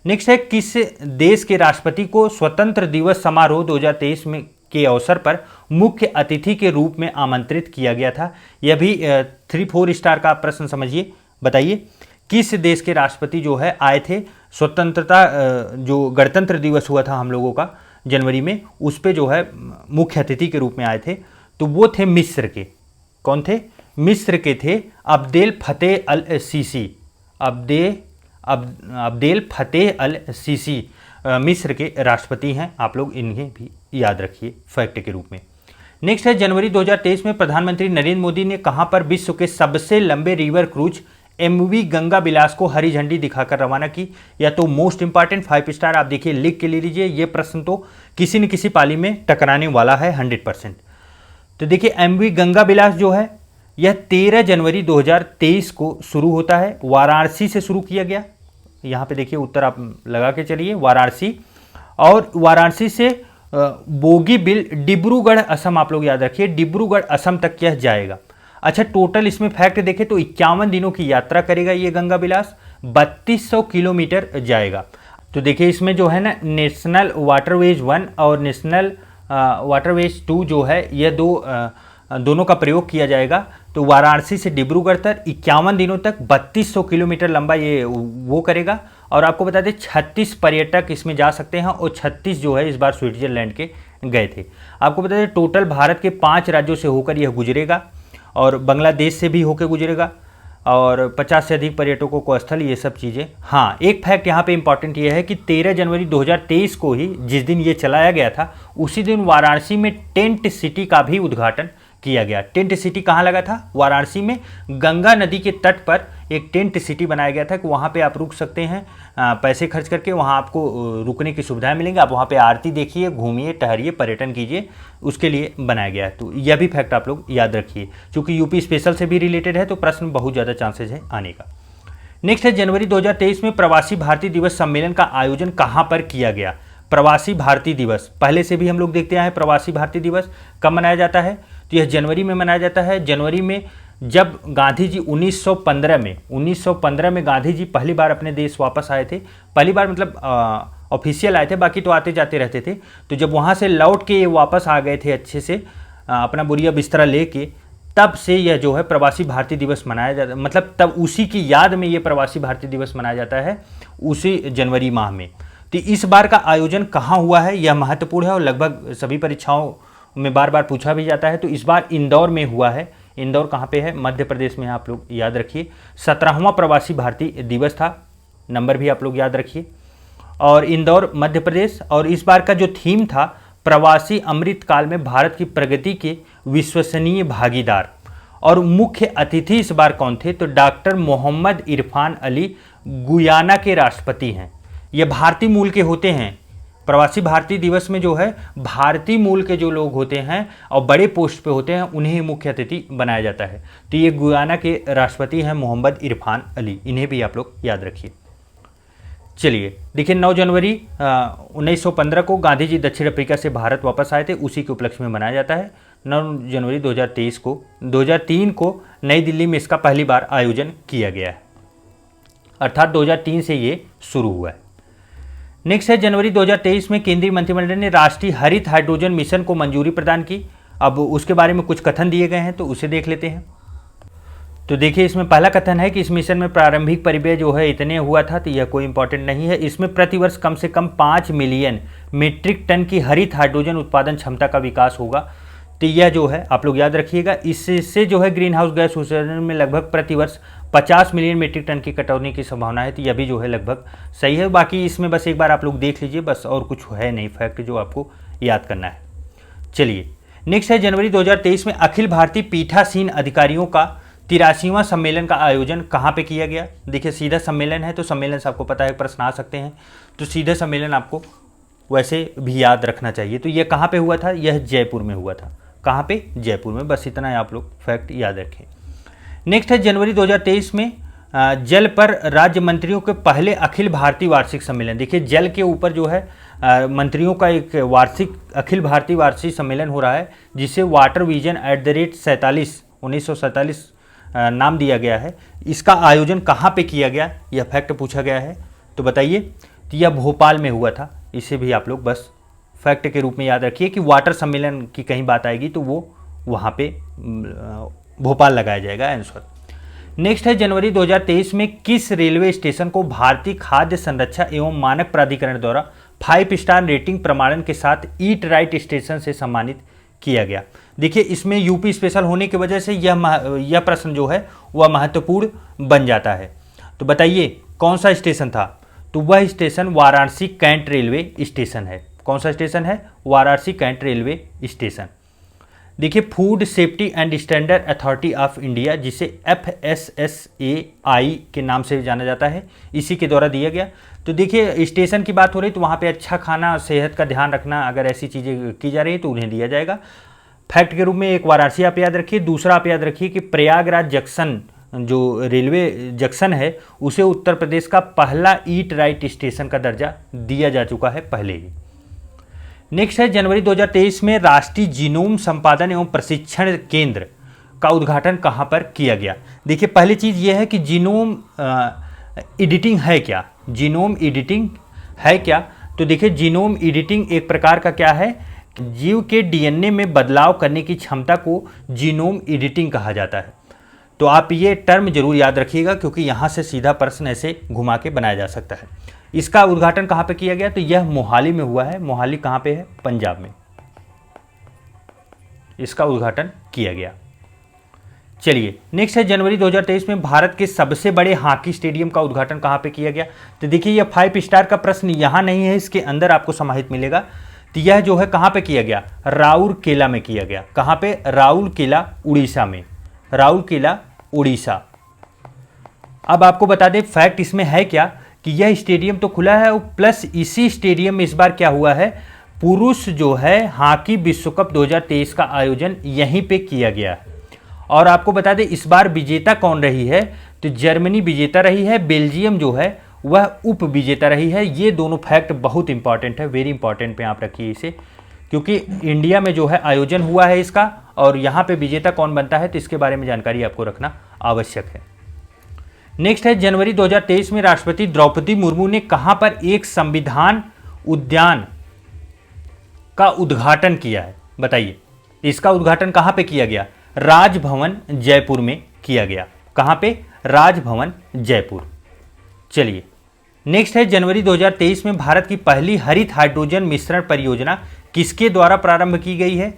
नेक्स्ट है, किस देश के राष्ट्रपति को स्वतंत्र दिवस समारोह 2023 में के अवसर पर मुख्य अतिथि के रूप में आमंत्रित किया गया था? यह भी 3-4 स्टार का प्रश्न समझिए, बताइए किस देश के राष्ट्रपति जो है आए थे स्वतंत्रता, जो गणतंत्र दिवस हुआ था हम लोगों का जनवरी में, उस पे जो है मुख्य अतिथि के रूप में आए थे? तो वो थे मिस्र के। कौन थे? मिस्र के थे अब्देल फतेह अल सीसी। अब्देल फतेह अल सीसी मिस्र के राष्ट्रपति हैं। आप लोग इन्हें भी याद रखिए फैक्ट के रूप में। नेक्स्ट है, जनवरी 2023 में प्रधानमंत्री नरेंद्र मोदी ने कहां पर विश्व के सबसे लंबे river cruise MV Ganga Bilas को हरी झंडी दिखाकर रवाना की? या तो मोस्ट इंपॉर्टेंट 5 स्टार आप देखिए लिख के ले लीजिए, ये प्रश्न तो किसी न किसी पाली में टकराने वाला है 100%। तो देखिए MV गंगा बिलास जो है यह 13 जनवरी 2023 को शुरू होता है। वाराणसी से शुरू किया गया। यहाँ पे देखिए उत्तर आप लगा के चलिए, वाराणसी। और वाराणसी से बोगीबिल डिब्रूगढ़ असम, आप लोग याद रखिए, डिब्रूगढ़ असम तक यह जाएगा। अच्छा, टोटल इसमें फैक्ट देखें तो 51 दिनों की यात्रा करेगा ये गंगा बिलास, 3200 किलोमीटर जाएगा। तो देखिए इसमें जो है ना नेशनल वाटरवेज 1 और नेशनल वाटरवेज 2 जो है यह दोनों का प्रयोग किया जाएगा। तो वाराणसी से डिब्रूगढ़ तक 51 दिनों तक 3200 किलोमीटर लंबा ये वो करेगा। और आपको बता दें 36 पर्यटक इसमें जा सकते हैं और 36 जो है इस बार स्विट्जरलैंड के गए थे। आपको बता दें टोटल भारत के 5 राज्यों से होकर यह गुजरेगा और बांग्लादेश से भी होकर गुजरेगा और 50 से अधिक पर्यटकों को स्थल, ये सब चीज़ें। हाँ, एक फैक्ट यहाँ पे इंपॉर्टेंट ये है कि 13 जनवरी 2023 को ही जिस दिन ये चलाया गया था उसी दिन वाराणसी में टेंट सिटी का भी उद्घाटन किया गया। टेंट सिटी कहाँ लगा था? वाराणसी में गंगा नदी के तट पर एक टेंट सिटी बनाया गया था कि वहाँ पे आप रुक सकते हैं, पैसे खर्च करके वहाँ आपको रुकने की सुविधाएं मिलेंगी। आप वहाँ पे आरती देखिए, घूमिए, टहरिए, पर्यटन कीजिए, उसके लिए बनाया गया है। तो यह भी फैक्ट आप लोग याद रखिए, क्योंकि यूपी स्पेशल से भी रिलेटेड है तो प्रश्न बहुत ज़्यादा चांसेज है आने का। नेक्स्ट है, जनवरी 2023 में प्रवासी भारतीय दिवस सम्मेलन का आयोजन कहाँ पर किया गया? प्रवासी भारतीय दिवस पहले से भी हम लोग देखते आए हैं। प्रवासी भारतीय दिवस कब मनाया जाता है? तो यह जनवरी में मनाया जाता है। जनवरी में जब गांधी जी 1915 में गांधी जी पहली बार अपने देश वापस आए थे। पहली बार मतलब ऑफिशियल आए थे, बाकी तो आते जाते रहते थे। तो जब वहाँ से लौट के ये वापस आ गए थे अच्छे से अपना बोरिया बिस्तरा लेके, तब से यह जो है प्रवासी भारतीय दिवस मनाया जाता है। मतलब तब उसी की याद में ये प्रवासी भारतीय दिवस मनाया जाता है उसी जनवरी माह में। तो इस बार का आयोजन कहाँ हुआ है यह महत्वपूर्ण है और लगभग सभी परीक्षाओं में बार बार पूछा भी जाता है। तो इस बार इंदौर में हुआ है। इंदौर कहाँ पे है? मध्य प्रदेश में है, आप लोग याद रखिए। 17वां प्रवासी भारतीय दिवस था, नंबर भी आप लोग याद रखिए। और इंदौर मध्य प्रदेश। और इस बार का जो थीम था प्रवासी अमृतकाल में भारत की प्रगति के विश्वसनीय भागीदार। और मुख्य अतिथि इस बार कौन थे? तो डॉक्टर मोहम्मद इरफान अली गुयाना के राष्ट्रपति हैं। ये भारतीय मूल के होते हैं। प्रवासी भारतीय दिवस में जो है भारतीय मूल के जो लोग होते हैं और बड़े पोस्ट पे होते हैं उन्हें मुख्य अतिथि बनाया जाता है। तो ये गुयाना के राष्ट्रपति हैं मोहम्मद इरफान अली, इन्हें भी आप लोग याद रखिए। चलिए देखिए 9 जनवरी 1915 को गांधी जी दक्षिण अफ्रीका से भारत वापस आए थे, उसी के उपलक्ष्य में मनाया जाता है। 9 जनवरी 2003 को नई दिल्ली में इसका पहली बार आयोजन किया गया है, अर्थात 2003 से ये शुरू हुआ है। नेक्स्ट है जनवरी 2023 में केंद्रीय मंत्रिमंडल ने राष्ट्रीय हरित हाइड्रोजन मिशन को मंजूरी प्रदान की। अब उसके बारे में कुछ कथन दिए गए हैं तो उसे देख लेते हैं। तो देखिए इसमें पहला कथन है कि इस मिशन में प्रारंभिक परिव्यय जो है इतने हुआ था, तो यह कोई इंपॉर्टेंट नहीं है। इसमें प्रतिवर्ष कम से कम 5 मिलियन मीट्रिक टन की हरित हाइड्रोजन उत्पादन क्षमता का विकास होगा। तो यह जो है आप लोग याद रखिएगा, इससे जो है ग्रीन हाउस गैस उत्सर्जन में लगभग प्रतिवर्ष 50 मिलियन मीट्रिक टन की कटौती की संभावना है। तो यह भी जो है लगभग सही है। बाकी इसमें बस एक बार आप लोग देख लीजिए, बस और कुछ है नहीं फैक्ट जो आपको याद करना है। चलिए नेक्स्ट है जनवरी 2023 में अखिल भारतीय पीठासीन अधिकारियों का 83वां सम्मेलन का आयोजन कहाँ पे किया गया। देखिए सीधा सम्मेलन है तो सम्मेलन से आपको पता है प्रश्न आ सकते हैं, तो सीधा सम्मेलन आपको वैसे भी याद रखना चाहिए। तो यह कहाँ पे हुआ था, यह जयपुर में हुआ था। कहाँ पे, जयपुर में। बस इतना है, आप लोग फैक्ट याद रखें। नेक्स्ट है जनवरी 2023 में जल पर राज्य मंत्रियों के पहले अखिल भारतीय वार्षिक सम्मेलन। देखिए जल के ऊपर जो है मंत्रियों का एक वार्षिक अखिल भारतीय वार्षिक सम्मेलन हो रहा है, जिसे वाटर विजन @ 1947 नाम दिया गया है। इसका आयोजन कहाँ पे किया गया, यह फैक्ट पूछा गया है, तो बताइए। तो यह भोपाल में हुआ था। इसे भी आप लोग बस फैक्ट के रूप में याद रखिए कि वाटर सम्मेलन की कहीं बात आएगी तो वो वहाँ पे भोपाल लगाया जाएगा आंसर। नेक्स्ट है जनवरी 2023 में किस रेलवे स्टेशन को भारतीय खाद्य संरक्षा एवं मानक प्राधिकरण द्वारा 5 स्टार रेटिंग प्रमाणन के साथ ईट राइट स्टेशन से सम्मानित किया गया। देखिए इसमें यूपी स्पेशल होने की वजह से यह प्रश्न जो है वह महत्वपूर्ण बन जाता है। तो बताइए कौन सा स्टेशन था, तो वह station Varanasi cantt railway station है। कौन सा स्टेशन है, वाराणसी कैंट रेलवे स्टेशन। देखिए food safety and standard authority of India, जिसे FSSAI के नाम से जाना जाता है, इसी के द्वारा दिया गया। तो देखिए स्टेशन की बात हो रही तो वहाँ पे अच्छा खाना, सेहत का ध्यान रखना, अगर ऐसी चीज़ें की जा रही है तो उन्हें दिया जाएगा। फैक्ट के रूप में एक वाराणसी आप याद रखिए, दूसरा आप याद रखिए कि प्रयागराज जंक्शन जो रेलवे जंक्शन है उसे उत्तर प्रदेश का पहला ईट राइट स्टेशन का दर्जा दिया जा चुका है पहले ही। नेक्स्ट है जनवरी 2023 में राष्ट्रीय जीनोम संपादन एवं प्रशिक्षण केंद्र का उद्घाटन कहाँ पर किया गया। देखिए पहली चीज़ यह है कि जीनोम एडिटिंग है क्या, जीनोम एडिटिंग है क्या। तो देखिए जीनोम एडिटिंग एक प्रकार का क्या है, जीव के DNA में बदलाव करने की क्षमता को जीनोम एडिटिंग कहा जाता है। तो आप ये टर्म जरूर याद रखिएगा क्योंकि यहाँ से सीधा प्रश्न ऐसे घुमा के बनाया जा सकता है। इसका उद्घाटन कहाँ पे किया गया, तो यह मोहाली में हुआ है। मोहाली कहाँ पे है, पंजाब में इसका उद्घाटन किया गया। चलिए नेक्स्ट है जनवरी 2023 में भारत के सबसे बड़े हॉकी स्टेडियम का उद्घाटन कहाँ पे किया गया। तो देखिए यह 5 स्टार का प्रश्न यहाँ नहीं है, इसके अंदर आपको समाहित मिलेगा। तो यह जो है कहाँ पे किया गया, राउरकेला में किया गया। कहाँ पे, राउरकेला उड़ीसा में, राउरकेला उड़ीसा। अब आपको बता दें फैक्ट इसमें है क्या कि यह स्टेडियम तो खुला है, प्लस इसी स्टेडियम में इस बार क्या हुआ है, पुरुष जो है हॉकी विश्व कप 2023 का आयोजन यहीं पे किया गया है। और आपको बता दें इस बार विजेता कौन रही है, तो जर्मनी विजेता रही है, बेल्जियम जो है वह उप विजेता रही है। ये दोनों फैक्ट बहुत इंपॉर्टेंट है, वेरी इंपॉर्टेंट पे आप रखिए इसे, क्योंकि इंडिया में जो है आयोजन हुआ है इसका और यहाँ पे विजेता कौन बनता है, तो इसके बारे में जानकारी आपको रखना आवश्यक है। नेक्स्ट है जनवरी 2023 में राष्ट्रपति द्रौपदी मुर्मू ने कहां पर एक संविधान उद्यान का उद्घाटन किया है, बताइए। इसका उद्घाटन कहां पे किया गया, राजभवन जयपुर में किया गया। कहां पे, राजभवन जयपुर। चलिए नेक्स्ट है जनवरी 2023 में भारत की पहली हरित हाइड्रोजन मिश्रण परियोजना किसके द्वारा प्रारंभ की गई है,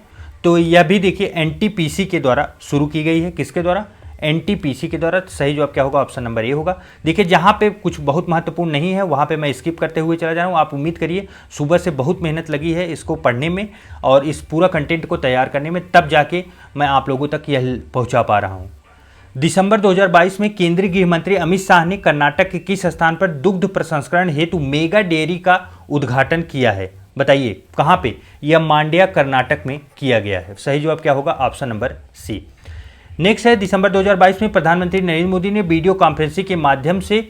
तो यह भी देखिए NTPC के द्वारा शुरू की गई है। किसके द्वारा, NTPC के द्वारा। सही जवाब क्या होगा, ऑप्शन नंबर ए होगा। देखिए जहाँ पे कुछ बहुत महत्वपूर्ण नहीं है वहाँ पे मैं स्किप करते हुए चला जा रहा हूँ। आप उम्मीद करिए सुबह से बहुत मेहनत लगी है इसको पढ़ने में और इस पूरा कंटेंट को तैयार करने में, तब जाके मैं आप लोगों तक यह पहुँचा पा रहा हूँ। दिसंबर 2022 में केंद्रीय गृह मंत्री अमित शाह ने कर्नाटक के किस स्थान पर दुग्ध प्रसंस्करण हेतु मेगा डेयरी का उद्घाटन किया है, बताइए कहाँ पे, यह मांड्या कर्नाटक में किया गया है। सही जवाब क्या होगा, ऑप्शन नंबर सी। नेक्स्ट है दिसंबर 2022 में प्रधानमंत्री नरेंद्र मोदी ने वीडियो कॉन्फ्रेंसिंग के माध्यम से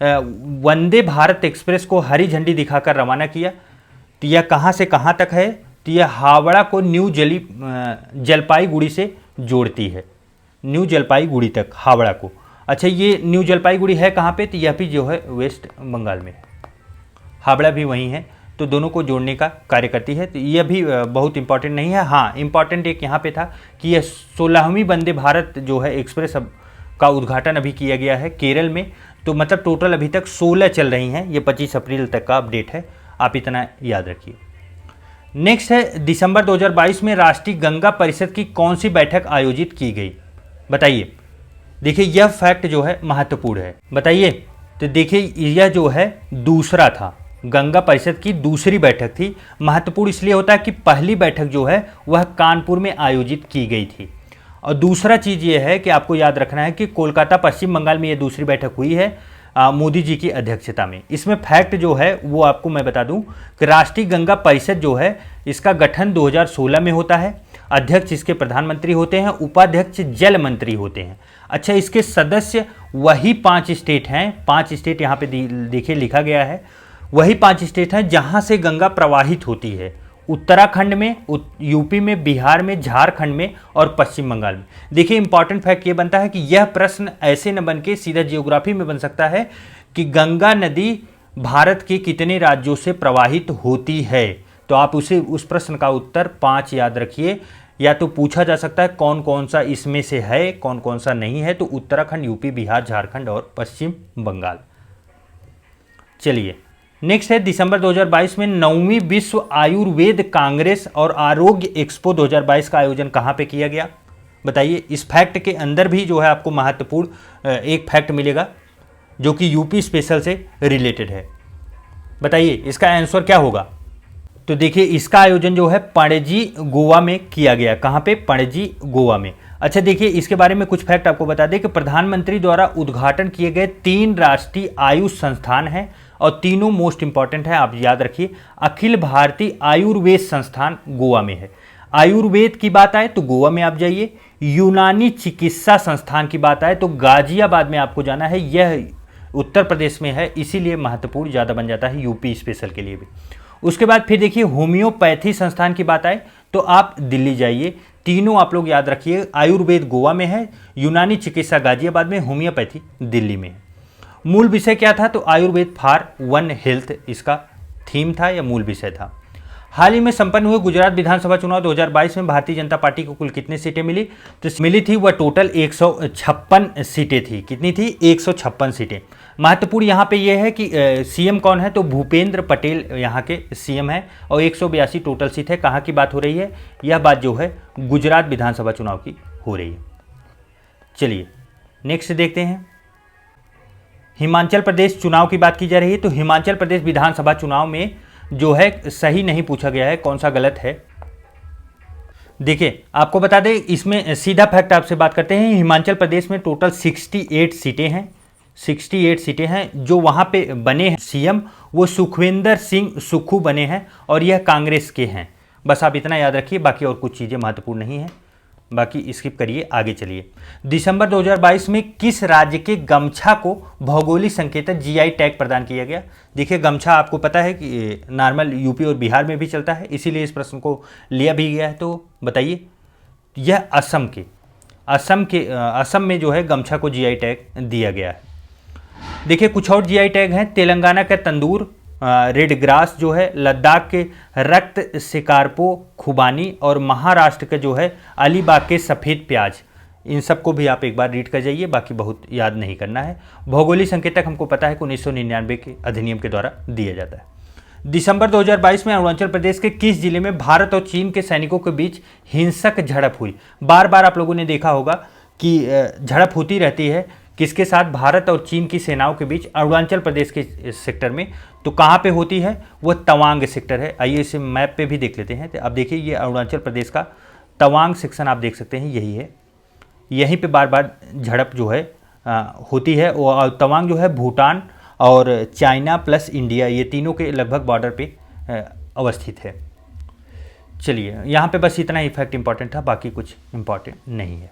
वंदे भारत एक्सप्रेस को हरी झंडी दिखाकर रवाना किया। तो यह कहाँ से कहाँ तक है? तो यह हावड़ा को न्यू जलपाईगुड़ी से जोड़ती है, न्यू जलपाईगुड़ी तक हावड़ा को। अच्छा, ये न्यू जलपाईगुड़ी है कहाँ पे? तो यह भी जो है वेस्ट बंगाल में, हावड़ा भी वहीं है, तो दोनों को जोड़ने का कार्य करती है। तो यह भी बहुत इंपॉर्टेंट नहीं है। हाँ, इंपॉर्टेंट एक यहाँ पे था कि यह 16वीं वंदे भारत जो है एक्सप्रेस का उद्घाटन अभी किया गया है केरल में। तो मतलब टोटल अभी तक 16 चल रही हैं, ये 25 अप्रैल तक का अपडेट है, आप इतना याद रखिए। नेक्स्ट है, दिसंबर 2022 में राष्ट्रीय गंगा परिषद की कौन सी बैठक आयोजित की गई? बताइए। देखिए, यह फैक्ट जो है महत्वपूर्ण है, बताइए। तो देखिए, यह जो है दूसरा था, गंगा परिषद की दूसरी बैठक थी। महत्वपूर्ण इसलिए होता है कि पहली बैठक जो है वह कानपुर में आयोजित की गई थी। और दूसरा चीज़ ये है कि आपको याद रखना है कि कोलकाता पश्चिम बंगाल में ये दूसरी बैठक हुई है मोदी जी की अध्यक्षता में। इसमें फैक्ट जो है वो आपको मैं बता दूं कि राष्ट्रीय गंगा परिषद जो है इसका गठन 2016 में होता है। अध्यक्ष इसके प्रधानमंत्री होते हैं, उपाध्यक्ष जल मंत्री होते हैं। अच्छा, इसके सदस्य वही 5 स्टेट हैं, 5 स्टेट यहाँ पे देखिए लिखा गया है, वही 5 स्टेट हैं जहाँ से गंगा प्रवाहित होती है। उत्तराखंड में, यूपी में, बिहार में, झारखंड में और पश्चिम बंगाल में। देखिए, इंपॉर्टेंट फैक्ट ये बनता है कि यह प्रश्न ऐसे न बन के सीधा जियोग्राफी में बन सकता है कि गंगा नदी भारत के कितने राज्यों से प्रवाहित होती है। तो आप उस प्रश्न का उत्तर 5 याद रखिए। या तो पूछा जा सकता है कौन कौन सा इसमें से है, कौन कौन सा नहीं है। तो उत्तराखंड, यूपी, बिहार, झारखंड और पश्चिम बंगाल। चलिए, नेक्स्ट है, दिसंबर 2022 में 9वीं विश्व आयुर्वेद कांग्रेस और आरोग्य एक्सपो 2022 का आयोजन कहाँ पे किया गया? बताइए। इस फैक्ट के अंदर भी जो है आपको महत्वपूर्ण एक फैक्ट मिलेगा जो कि यूपी स्पेशल से रिलेटेड है। बताइए, इसका आंसर क्या होगा? तो देखिए, इसका आयोजन जो है पणजी गोवा में किया गया। कहाँ पे? पणजी गोवा में। अच्छा, देखिए, इसके बारे में कुछ फैक्ट आपको बता दें कि प्रधानमंत्री द्वारा उद्घाटन किए गए 3 राष्ट्रीय आयुष संस्थान हैं और तीनों मोस्ट इंपॉर्टेंट है, आप याद रखिए। अखिल भारतीय आयुर्वेद संस्थान गोवा में है। आयुर्वेद की बात आए तो गोवा में आप जाइए। यूनानी चिकित्सा संस्थान की बात आए तो गाजियाबाद में आपको जाना है, यह उत्तर प्रदेश में है, इसीलिए महत्वपूर्ण ज़्यादा बन जाता है यूपी स्पेशल के लिए भी। उसके बाद फिर देखिए, होम्योपैथी संस्थान की बात आए तो आप दिल्ली जाइए। तीनों आप लोग याद रखिए, आयुर्वेद गोवा में है, यूनानी चिकित्सा गाजियाबाद में, होम्योपैथी दिल्ली में है। मूल विषय क्या था? तो आयुर्वेद फॉर वन हेल्थ इसका थीम था या मूल विषय था। हाल ही में संपन्न हुए गुजरात विधानसभा चुनाव 2022 में भारतीय जनता पार्टी को कुल कितनी सीटें मिली? तो मिली थी वह टोटल 156 सीटें थी। कितनी थी? 156 सीटें। महत्वपूर्ण यहाँ पे यह है कि सीएम कौन है? तो भूपेंद्र पटेल यहाँ के सीएम है और 182 टोटल सीट है। कहाँ की बात हो रही है? यह बात जो है गुजरात विधानसभा चुनाव की हो रही है। चलिए, नेक्स्ट देखते हैं। हिमाचल प्रदेश चुनाव की बात की जा रही है, तो हिमाचल प्रदेश विधानसभा चुनाव में जो है सही नहीं पूछा गया है, कौन सा गलत है। देखिए, आपको बता दें, इसमें सीधा फैक्ट आपसे बात करते हैं। हिमाचल प्रदेश में टोटल 68 सीटें हैं, 68 सीटें हैं। जो वहाँ पे बने हैं सीएम वो सुखविंदर सिंह सुक्खू बने हैं और यह कांग्रेस के हैं। बस आप इतना याद रखिए, बाकी और कुछ चीज़ें महत्वपूर्ण नहीं है, बाकी स्किप करिए, आगे चलिए। दिसंबर 2022 में किस राज्य के गमछा को भौगोलिक संकेतक जीआई टैग प्रदान किया गया? देखिए, गमछा आपको पता है कि नॉर्मल यूपी और बिहार में भी चलता है, इसीलिए इस प्रश्न को लिया भी गया है। तो बताइए, यह असम में जो है गमछा को जीआई टैग दिया गया है। देखिए, कुछ और जीआई टैग हैं। तेलंगाना का तंदूर रेड ग्रास जो है, लद्दाख के रक्त शिकारपो खुबानी और महाराष्ट्र के जो है अलीबाग के सफ़ेद प्याज, इन सबको भी आप एक बार रीड कर जाइए, बाकी बहुत याद नहीं करना है। भौगोलिक संकेतक हमको पता है कि 1999 के अधिनियम के द्वारा दिया जाता है। दिसंबर 2022 में अरुणाचल प्रदेश के किस जिले में भारत और चीन के सैनिकों के बीच हिंसक झड़प हुई? बार बार आप लोगों ने देखा होगा कि झड़प होती रहती है, किसके साथ? भारत और चीन की सेनाओं के बीच अरुणाचल प्रदेश के सेक्टर में। तो कहाँ पे होती है? वो तवांग सेक्टर है। आइए इसे मैप पे भी देख लेते हैं। तो अब देखिए, ये अरुणाचल प्रदेश का तवांग सेक्शन आप देख सकते हैं, यही है। यहीं पे बार बार झड़प जो है होती है। और तवांग जो है भूटान और चाइना प्लस इंडिया, ये तीनों के लगभग बॉर्डर पे अवस्थित है। चलिए, यहाँ पे बस इतना ही फैक्ट इंपॉर्टेंट था, बाकी कुछ इंपॉर्टेंट नहीं है।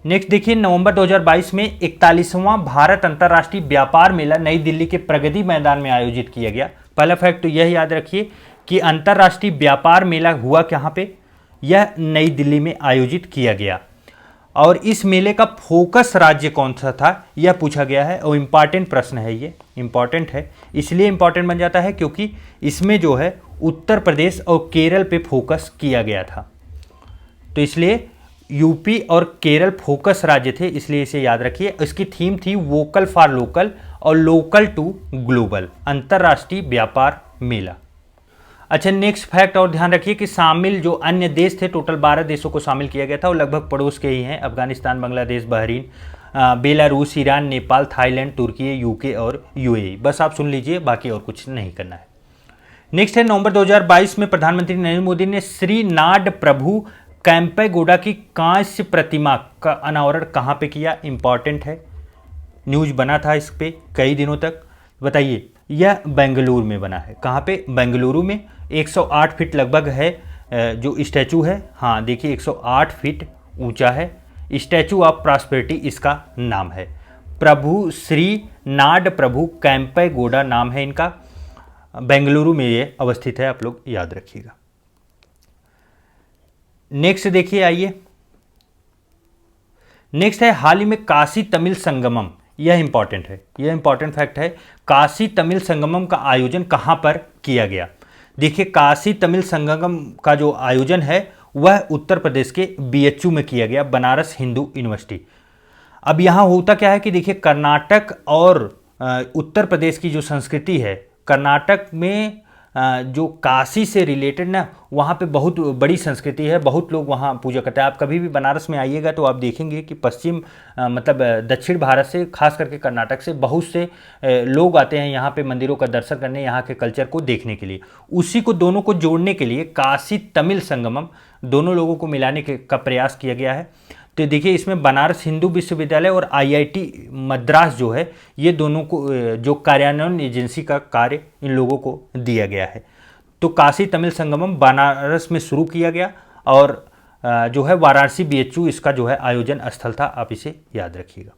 नेक्स्ट देखिए, नवंबर 2022 में 41वां भारत अंतर्राष्ट्रीय व्यापार मेला नई दिल्ली के प्रगति मैदान में आयोजित किया गया। पहला फैक्ट तो यह याद रखिए कि अंतर्राष्ट्रीय व्यापार मेला हुआ कहाँ पे, यह नई दिल्ली में आयोजित किया गया। और इस मेले का फोकस राज्य कौन सा था यह पूछा गया है, और इम्पॉर्टेंट प्रश्न है, ये इम्पॉर्टेंट है। इसलिए इम्पॉर्टेंट बन जाता है क्योंकि इसमें जो है उत्तर प्रदेश और केरल पे फोकस किया गया था, तो इसलिए यूपी और केरल फोकस राज्य थे, इसलिए इसे याद रखिए। इसकी थीम थी वोकल फॉर लोकल और लोकल टू ग्लोबल, अंतर्राष्ट्रीय व्यापार मेला। अच्छा, नेक्स्ट फैक्ट और ध्यान रखिए कि शामिल जो अन्य देश थे, टोटल 12 देशों को शामिल किया गया था और लगभग पड़ोस के ही हैं, Afghanistan, Bangladesh, Bahrain, Belarus, Iran, Nepal, Thailand, तुर्की, यूके और यूएई। बस आप सुन लीजिए, बाकी और कुछ नहीं करना है। नेक्स्ट है, नवंबर 2022 में प्रधानमंत्री नरेंद्र मोदी ने श्री नाड प्रभु कैंपेगौड़ा की कांस्य प्रतिमा का अनावरण कहाँ पे किया, इंपॉर्टेंट है, न्यूज बना था इस पे कई दिनों तक। बताइए, यह बेंगलुरु में बना है। कहाँ पे, बेंगलुरु में। 108 फीट लगभग है जो स्टैचू है, हाँ देखिए 108 फीट ऊंचा है। स्टैचू ऑफ प्रॉस्पेरिटी इसका नाम है। प्रभु श्री नाड प्रभु कैंपेगौड़ा नाम है इनका। बेंगलुरु में ये अवस्थित है, आप लोग याद रखिएगा। नेक्स्ट देखिए, आइए नेक्स्ट है, हाल ही में काशी तमिल संगमम, यह इंपॉर्टेंट है, यह इंपॉर्टेंट फैक्ट है। काशी तमिल संगमम का आयोजन कहां पर किया गया। देखिए, काशी तमिल संगमम का जो आयोजन है वह उत्तर प्रदेश के बीएचयू में किया गया, बनारस हिंदू यूनिवर्सिटी। अब यहां होता क्या है कि देखिए, कर्नाटक और उत्तर प्रदेश की जो संस्कृति है, कर्नाटक में जो काशी से रिलेटेड ना, वहाँ पे बहुत बड़ी संस्कृति है, बहुत लोग वहाँ पूजा करते हैं। आप कभी भी बनारस में आइएगा तो आप देखेंगे कि पश्चिम मतलब दक्षिण भारत से, खास करके कर्नाटक से बहुत से लोग आते हैं यहाँ पे मंदिरों का दर्शन करने, यहाँ के कल्चर को देखने के लिए। उसी को दोनों को जोड़ने के लिए काशी तमिल संगमम, दोनों लोगों को मिलाने का प्रयास किया गया है। तो देखिए, इसमें बनारस हिंदू विश्वविद्यालय और आईआईटी मद्रास जो है, ये दोनों को जो कार्यान्वयन एजेंसी का कार्य इन लोगों को दिया गया है। तो काशी तमिल संगमम बनारस में शुरू किया गया और जो है वाराणसी बीएचयू इसका जो है आयोजन स्थल था, आप इसे याद रखिएगा।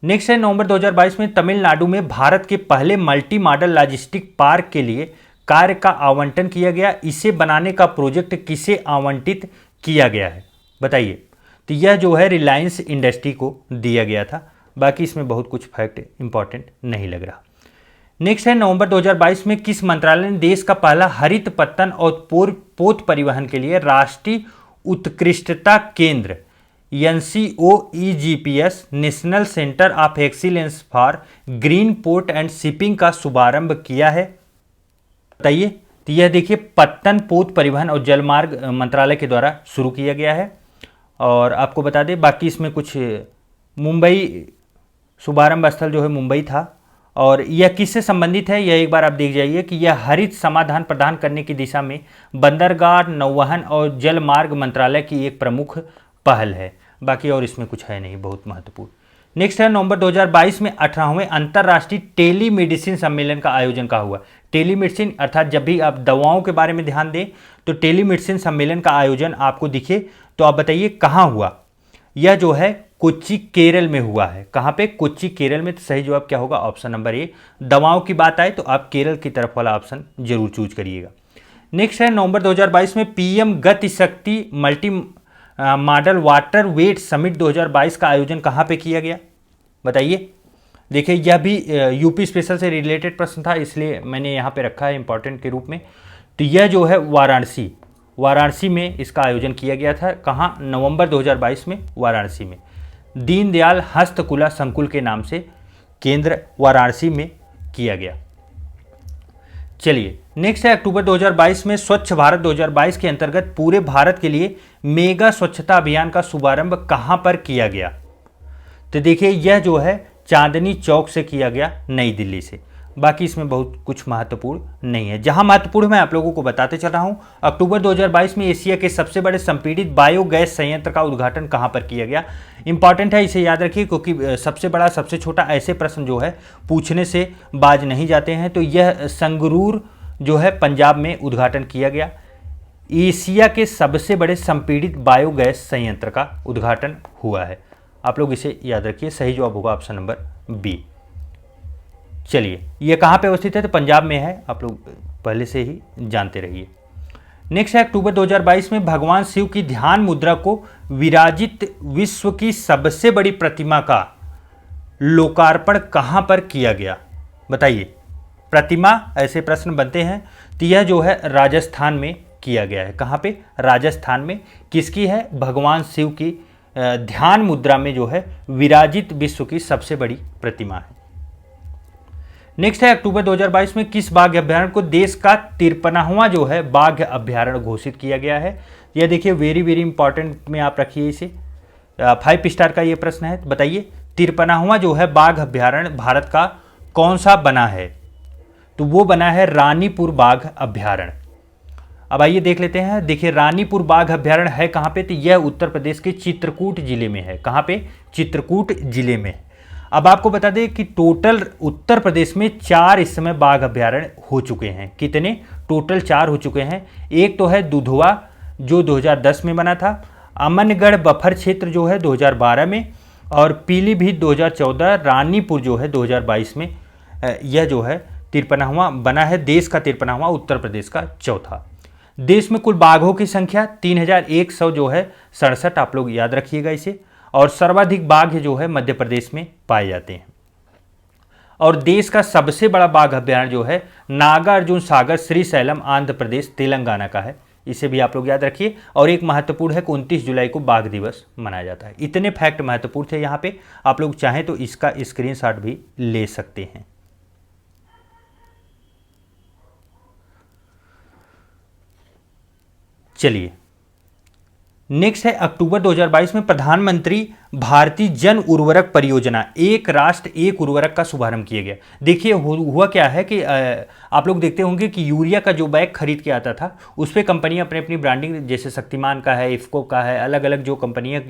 नेक्स्ट है, नवंबर 2022 में तमिलनाडु में भारत के पहले मल्टी मॉडल लॉजिस्टिक पार्क के लिए कार्य का आवंटन किया गया। इसे बनाने का प्रोजेक्ट किसे आवंटित किया गया है, बताइए। तो यह जो है रिलायंस इंडस्ट्री को दिया गया था। बाकी इसमें बहुत कुछ फैक्ट इंपॉर्टेंट नहीं लग रहा। नेक्स्ट है, नवंबर 2022 में किस मंत्रालय ने देश का पहला हरित पत्तन और पोत परिवहन के लिए राष्ट्रीय उत्कृष्टता केंद्र NCOEGPS national centre of excellence for green port and shipping का शुभारंभ किया है, बताइए। तो यह देखिए, पत्तन, पोत परिवहन और जलमार्ग मंत्रालय के द्वारा शुरू किया गया है। और आपको बता दें, बाकी इसमें कुछ मुंबई शुभारंभ स्थल जो है मुंबई था। और यह किससे संबंधित है, यह एक बार आप देख जाइए कि यह हरित समाधान प्रदान करने की दिशा में बंदरगाह, नौवहन और जल मार्ग मंत्रालय की एक प्रमुख पहल है। बाकी और इसमें कुछ है नहीं बहुत महत्वपूर्ण। नेक्स्ट है, नवंबर 2022 में 18वें अंतर्राष्ट्रीय टेलीमेडिसिन सम्मेलन का आयोजन कहाँ हुआ। टेलीमेडिसिन अर्थात जब भी आप दवाओं के बारे में ध्यान दें तो टेलीमेडिसिन सम्मेलन का आयोजन आपको दिखे तो आप बताइए कहाँ हुआ। यह जो है कोच्चि केरल में हुआ है। कहाँ पे, कोच्चि केरल में। तो सही जवाब क्या होगा, ऑप्शन नंबर ए। दवाओं की बात आए तो आप केरल की तरफ वाला ऑप्शन जरूर चूज करिएगा। नेक्स्ट है, नवंबर 2022 में पीएम गति शक्ति multi modal water weight summit 2022 का आयोजन कहाँ पे किया गया, बताइए। देखिए, यह भी यूपी स्पेशल से रिलेटेड प्रश्न था, इसलिए मैंने यहाँ पे रखा है इंपॉर्टेंट के रूप में। तो यह जो है वाराणसी में इसका आयोजन किया गया था। कहाँ, नवंबर 2022 में वाराणसी में दीनदयाल हस्तकला संकुल के नाम से केंद्र वाराणसी में किया गया। चलिए, नेक्स्ट है, अक्टूबर 2022 में स्वच्छ भारत 2022 के अंतर्गत पूरे भारत के लिए मेगा स्वच्छता अभियान का शुभारंभ कहां पर किया गया। तो देखिए, यह जो है चांदनी चौक से किया गया, नई दिल्ली से। बाकी इसमें बहुत कुछ महत्वपूर्ण नहीं है। जहां महत्वपूर्ण मैं आप लोगों को बताते चल रहा हूं, अक्टूबर 2022 में एशिया के सबसे बड़े संपीड़ित बायोगैस संयंत्र का उद्घाटन कहां पर किया गया। इंपॉर्टेंट है, इसे याद रखिए, क्योंकि सबसे बड़ा सबसे छोटा ऐसे प्रश्न जो है पूछने से बाज नहीं जाते हैं। तो यह संगरूर जो है पंजाब में उद्घाटन किया गया। एशिया के सबसे बड़े संपीड़ित बायोगैस संयंत्र का उद्घाटन हुआ है। आप लोग इसे याद रखिए, सही जवाब होगा ऑप्शन नंबर बी। चलिए, ये कहाँ पे अवस्थित है? तो पंजाब में है, आप लोग पहले से ही जानते रहिए। नेक्स्ट है, अक्टूबर 2022 में भगवान शिव की ध्यान मुद्रा को विराजित विश्व की सबसे बड़ी प्रतिमा का लोकार्पण कहां पर किया गया? बताइए। प्रतिमा, ऐसे प्रश्न बनते हैं, तो यह जो है राजस्थान में किया गया है। कहां पे? राजस्थान में। किसकी है? भगवान शिव की ध्यान मुद्रा में जो है विराजित विश्व की सबसे बड़ी प्रतिमा है। नेक्स्ट है, अक्टूबर 2022 में किस बाघ अभ्यारण्य को देश का 53वां जो है बाघ अभ्यारण्य घोषित किया गया है? यह देखिए, वेरी वेरी इंपॉर्टेंट में आप रखिए इसे, 5 स्टार का ये प्रश्न है। बताइए, 53वां जो है बाघ अभ्यारण्य भारत का कौन सा बना है? तो वो बना है रानीपुर बाघ अभ्यारण्य। अब आइए देख लेते हैं। देखिए, रानीपुर बाघ अभ्यारण्य है कहां पे? तो यह उत्तर प्रदेश के चित्रकूट जिले में है। कहां पे? चित्रकूट जिले में। अब आपको बता दें कि टोटल उत्तर प्रदेश में 4 इस समय बाघ अभ्यारण्य हो चुके हैं। कितने? टोटल 4 हो चुके हैं। एक तो है दुधवा जो 2010 में बना था, अमनगढ़ बफर क्षेत्र जो है 2012 में, और पीलीभीत 2014, रानीपुर जो है 2022 में। यह जो है 53वां बना है, देश का 53वां, उत्तर प्रदेश का चौथा। देश में कुल बाघों की संख्या 3100 जो है 67, आप लोग याद रखिएगा इसे। और सर्वाधिक बाघ जो है मध्य प्रदेश में पाए जाते हैं। और देश का सबसे बड़ा बाघ अभ्यारण्य जो है नागार्जुन सागर श्रीशैलम आंध्र प्रदेश तेलंगाना का है। इसे भी आप लोग याद रखिए। और एक महत्वपूर्ण है कि 29 जुलाई को बाघ दिवस मनाया जाता है। इतने फैक्ट महत्वपूर्ण थे यहाँ पे, आप लोग चाहें तो इसका स्क्रीनशॉट भी ले सकते हैं। चलिए, नेक्स्ट है, अक्टूबर 2022 में प्रधानमंत्री भारतीय जन उर्वरक परियोजना एक राष्ट्र एक उर्वरक का शुभारंभ किया गया। देखिए, हुआ क्या है कि आप लोग देखते होंगे कि यूरिया का जो बैग खरीद के आता था उस पर कंपनियां अपनी अपनी ब्रांडिंग, जैसे शक्तिमान का है, इफ्को का है, अलग अलग जो कंपनियां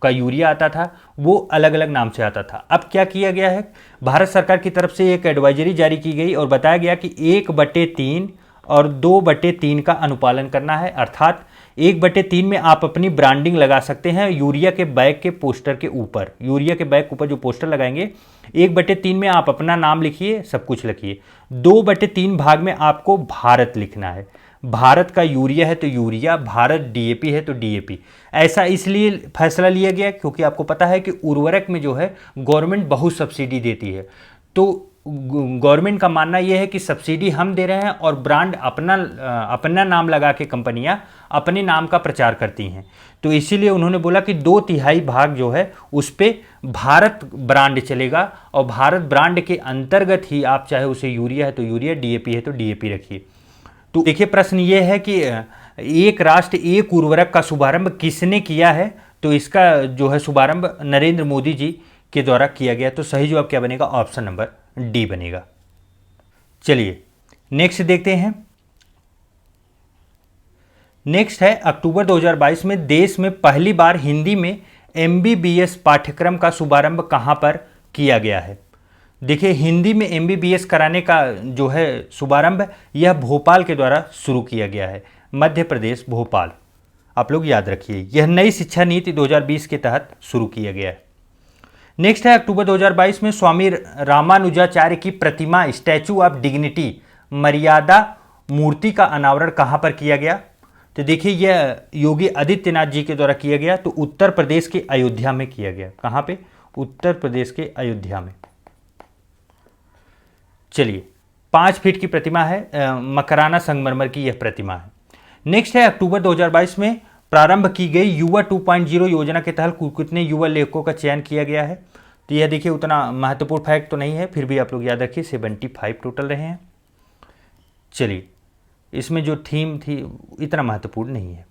का यूरिया आता था वो अलग अलग नाम से आता था। अब क्या किया गया है, भारत सरकार की तरफ से एक एडवाइजरी जारी की गई और बताया गया कि 1/3 और 2/3 का अनुपालन करना है। अर्थात 1/3 में आप अपनी ब्रांडिंग लगा सकते हैं यूरिया के बैग के पोस्टर के ऊपर। यूरिया के बैग के ऊपर जो पोस्टर लगाएंगे, 1/3 में आप अपना नाम लिखिए, सब कुछ लिखिए। 2/3 भाग में आपको भारत लिखना है। भारत का यूरिया है तो यूरिया, भारत डीएपी है तो डीएपी। ऐसा इसलिए फैसला लिया गया क्योंकि आपको पता है कि उर्वरक में जो है गवर्नमेंट बहुत सब्सिडी देती है। तो गवर्नमेंट का मानना यह है कि सब्सिडी हम दे रहे हैं और ब्रांड अपना नाम लगा के कंपनियां अपने नाम का प्रचार करती हैं। तो इसीलिए उन्होंने बोला कि 2/3 भाग जो है उस पर भारत ब्रांड चलेगा और भारत ब्रांड के अंतर्गत ही आप चाहे उसे यूरिया है तो यूरिया, डीएपी है तो डीएपी रखिए। तो देखिए, प्रश्न ये है कि एक राष्ट्र एक उर्वरक का शुभारंभ किसने किया है? तो इसका जो है शुभारंभ नरेंद्र मोदी जी के द्वारा किया गया। तो सही जवाब क्या बनेगा? ऑप्शन नंबर डी बनेगा। चलिए, नेक्स्ट देखते हैं। नेक्स्ट है, अक्टूबर 2022 में देश में पहली बार हिंदी में एमबीबीएस पाठ्यक्रम का शुभारंभ कहां पर किया गया है? देखिए, हिंदी में एमबीबीएस कराने का जो है शुभारंभ यह भोपाल के द्वारा शुरू किया गया है, मध्य प्रदेश भोपाल। आप लोग याद रखिए, यह नई शिक्षा नीति 2020 के तहत शुरू किया गया है। नेक्स्ट है, अक्टूबर 2022 में स्वामी रामानुजाचार्य की प्रतिमा स्टैचू ऑफ डिग्निटी मर्यादा मूर्ति का अनावरण कहां पर किया गया? तो देखिए, यह योगी आदित्यनाथ जी के द्वारा किया गया। तो उत्तर प्रदेश के अयोध्या में किया गया। कहां पे? उत्तर प्रदेश के अयोध्या में। चलिए, 5 फीट की प्रतिमा है, मकराना संगमरमर की यह प्रतिमा है। नेक्स्ट है, अक्टूबर 2022 में प्रारंभ की गई युवा 2.0 योजना के तहत कितने युवा लेखकों का चयन किया गया है? तो यह देखिए, उतना महत्वपूर्ण फैक्ट तो नहीं है, फिर भी आप लोग याद रखिए 75 टोटल रहे हैं। चलिए, इसमें जो थीम थी इतना महत्वपूर्ण नहीं है।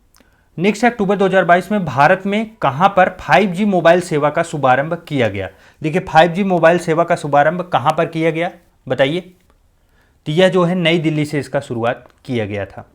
नेक्स्ट है, अक्टूबर 2022 में भारत में कहां पर 5G मोबाइल सेवा का शुभारंभ किया गया? देखिए, 5G मोबाइल सेवा का शुभारंभ कहां पर किया गया बताइए? तो यह जो है नई दिल्ली से इसका शुरुआत किया गया था।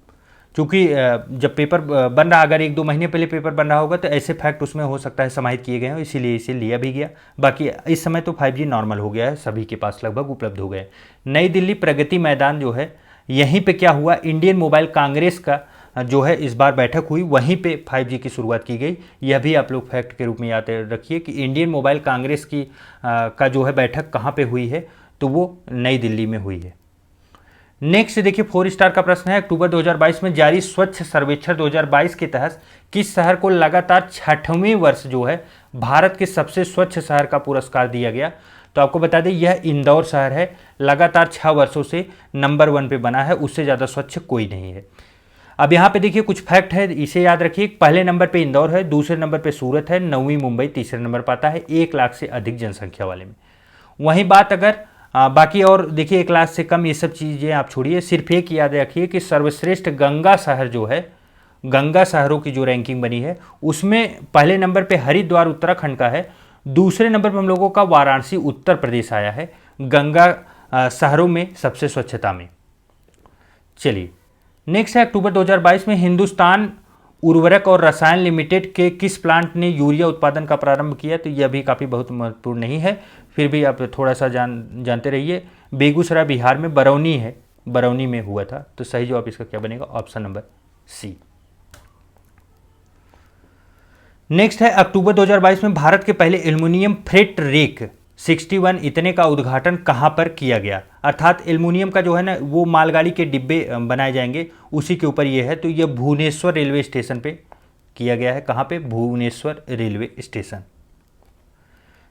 क्योंकि जब पेपर बन रहा, अगर 1-2 महीने पहले पेपर बन रहा होगा तो ऐसे फैक्ट उसमें हो सकता है समाहित किए गए हों, इसीलिए इसे लिया भी गया। बाकी इस समय तो 5G नॉर्मल हो गया है, सभी के पास लगभग उपलब्ध हो गए। नई दिल्ली प्रगति मैदान जो है, यहीं पे क्या हुआ, इंडियन मोबाइल कांग्रेस का जो है इस बार बैठक हुई, वहीं पे 5G की शुरुआत की गई। यह भी आप लोग फैक्ट के रूप में याद रखिए कि इंडियन मोबाइल कांग्रेस की का जो है बैठक कहाँ पे हुई है, तो वो नई दिल्ली में हुई है। नेक्स्ट देखिए 4 स्टार का प्रश्न है, अक्टूबर 2022 में जारी स्वच्छ सर्वेक्षण 2022 के तहत किस शहर को लगातार 6वें वर्ष जो है भारत के सबसे स्वच्छ शहर का पुरस्कार दिया गया? तो आपको बता दें यह इंदौर शहर है, लगातार 6 वर्षों से नंबर 1 पे बना है, उससे ज़्यादा स्वच्छ कोई नहीं है। अब यहाँ पे देखिए कुछ फैक्ट है, इसे याद रखिए। पहले नंबर पे इंदौर है, दूसरे नंबर पे सूरत है, 9वीं मुंबई तीसरे नंबर पर आता है 1 लाख से अधिक जनसंख्या वाले में। वहीं बात अगर बाकी और देखिए 1 लाख से कम, ये सब चीज़ें आप छोड़िए, सिर्फ एक याद रखिए कि सर्वश्रेष्ठ गंगा शहर जो है, गंगा शहरों की जो रैंकिंग बनी है उसमें पहले नंबर पे हरिद्वार उत्तराखंड का है, दूसरे नंबर पर हम लोगों का वाराणसी उत्तर प्रदेश आया है गंगा शहरों में सबसे स्वच्छता में। चलिए नेक्स्ट है, अक्टूबर 2022 में हिंदुस्तान उर्वरक और रसायन लिमिटेड के किस प्लांट ने यूरिया उत्पादन का प्रारंभ किया? तो यह भी काफ़ी बहुत महत्वपूर्ण नहीं है, फिर भी आप थोड़ा सा जानते रहिए। बेगूसराय बिहार में बरौनी है, बरौनी में हुआ था। तो सही जवाब इसका क्या बनेगा? Option number C. नेक्स्ट है, अक्टूबर 2022 में भारत के पहले एल्युमिनियम फ्रेट रेक 61 इतने का उद्घाटन कहाँ पर किया गया? अर्थात एल्युमिनियम का जो है ना वो मालगाड़ी के डिब्बे बनाए जाएंगे, उसी के ऊपर ये है। तो ये भुवनेश्वर रेलवे स्टेशन पे किया गया है। कहाँ पे? Bhubaneswar railway station.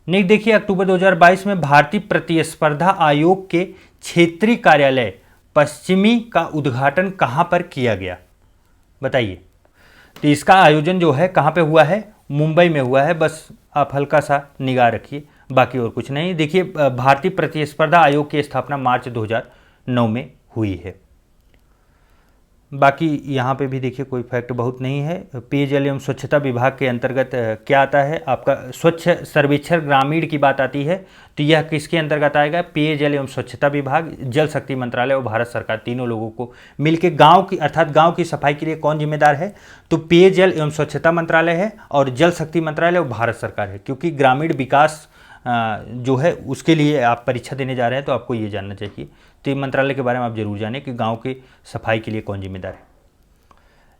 नेक्स्ट देखिए, अक्टूबर 2022 में भारतीय प्रतिस्पर्धा आयोग के क्षेत्रीय कार्यालय पश्चिमी का उद्घाटन कहाँ पर किया गया? बताइए। तो इसका आयोजन जो है कहाँ पे हुआ है? मुंबई में हुआ है। बस आप हल्का सा निगाह रखिए, बाकी और कुछ नहीं। देखिए भारतीय प्रतिस्पर्धा आयोग की स्थापना मार्च 2009 में हुई है। बाकी यहाँ पे भी देखिए कोई फैक्ट बहुत नहीं है। पेयजल एवं स्वच्छता विभाग के अंतर्गत क्या आता है? आपका स्वच्छ सर्वेक्षण ग्रामीण की बात आती है, तो यह किसके अंतर्गत आएगा? पेयजल एवं स्वच्छता विभाग, जल शक्ति मंत्रालय और भारत सरकार, तीनों लोगों को मिलकर गांव की अर्थात गांव की सफाई के लिए कौन जिम्मेदार है? तो पेयजल एवं स्वच्छता मंत्रालय है और जल शक्ति मंत्रालय और भारत सरकार है। क्योंकि ग्रामीण विकास जो है उसके लिए आप परीक्षा देने जा रहे हैं, तो आपको ये जानना चाहिए। तो ये मंत्रालय के बारे में आप जरूर जानें कि गांव के सफाई के लिए कौन जिम्मेदार है।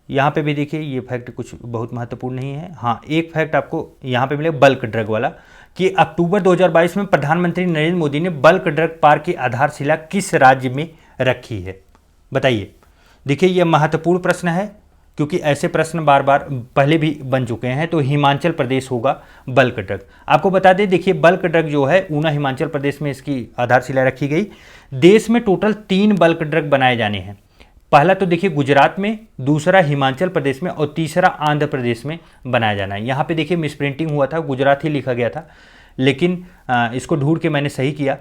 यहाँ पे भी देखिए ये फैक्ट कुछ बहुत महत्वपूर्ण नहीं है। हाँ, एक फैक्ट आपको यहाँ पे मिलेगा बल्क ड्रग वाला, कि अक्टूबर 2022 में प्रधानमंत्री नरेंद्र मोदी ने बल्क ड्रग पार्क की आधारशिला किस राज्य में रखी है? बताइए। देखिए ये महत्वपूर्ण प्रश्न है, क्योंकि ऐसे प्रश्न बार बार पहले भी बन चुके हैं। तो हिमाचल प्रदेश होगा बल्क ड्रग। आपको बता दें, देखिए बल्क ड्रग जो है ऊना हिमाचल प्रदेश में इसकी आधारशिला रखी गई। देश में टोटल 3 बल्क ड्रग बनाए जाने हैं। पहला तो देखिए गुजरात में, दूसरा हिमाचल प्रदेश में और तीसरा आंध्र प्रदेश में बनाया जाना है। यहाँ पे देखिए मिसप्रिंटिंग हुआ था, गुजरात ही लिखा गया था, लेकिन इसको ढूंढ के मैंने सही किया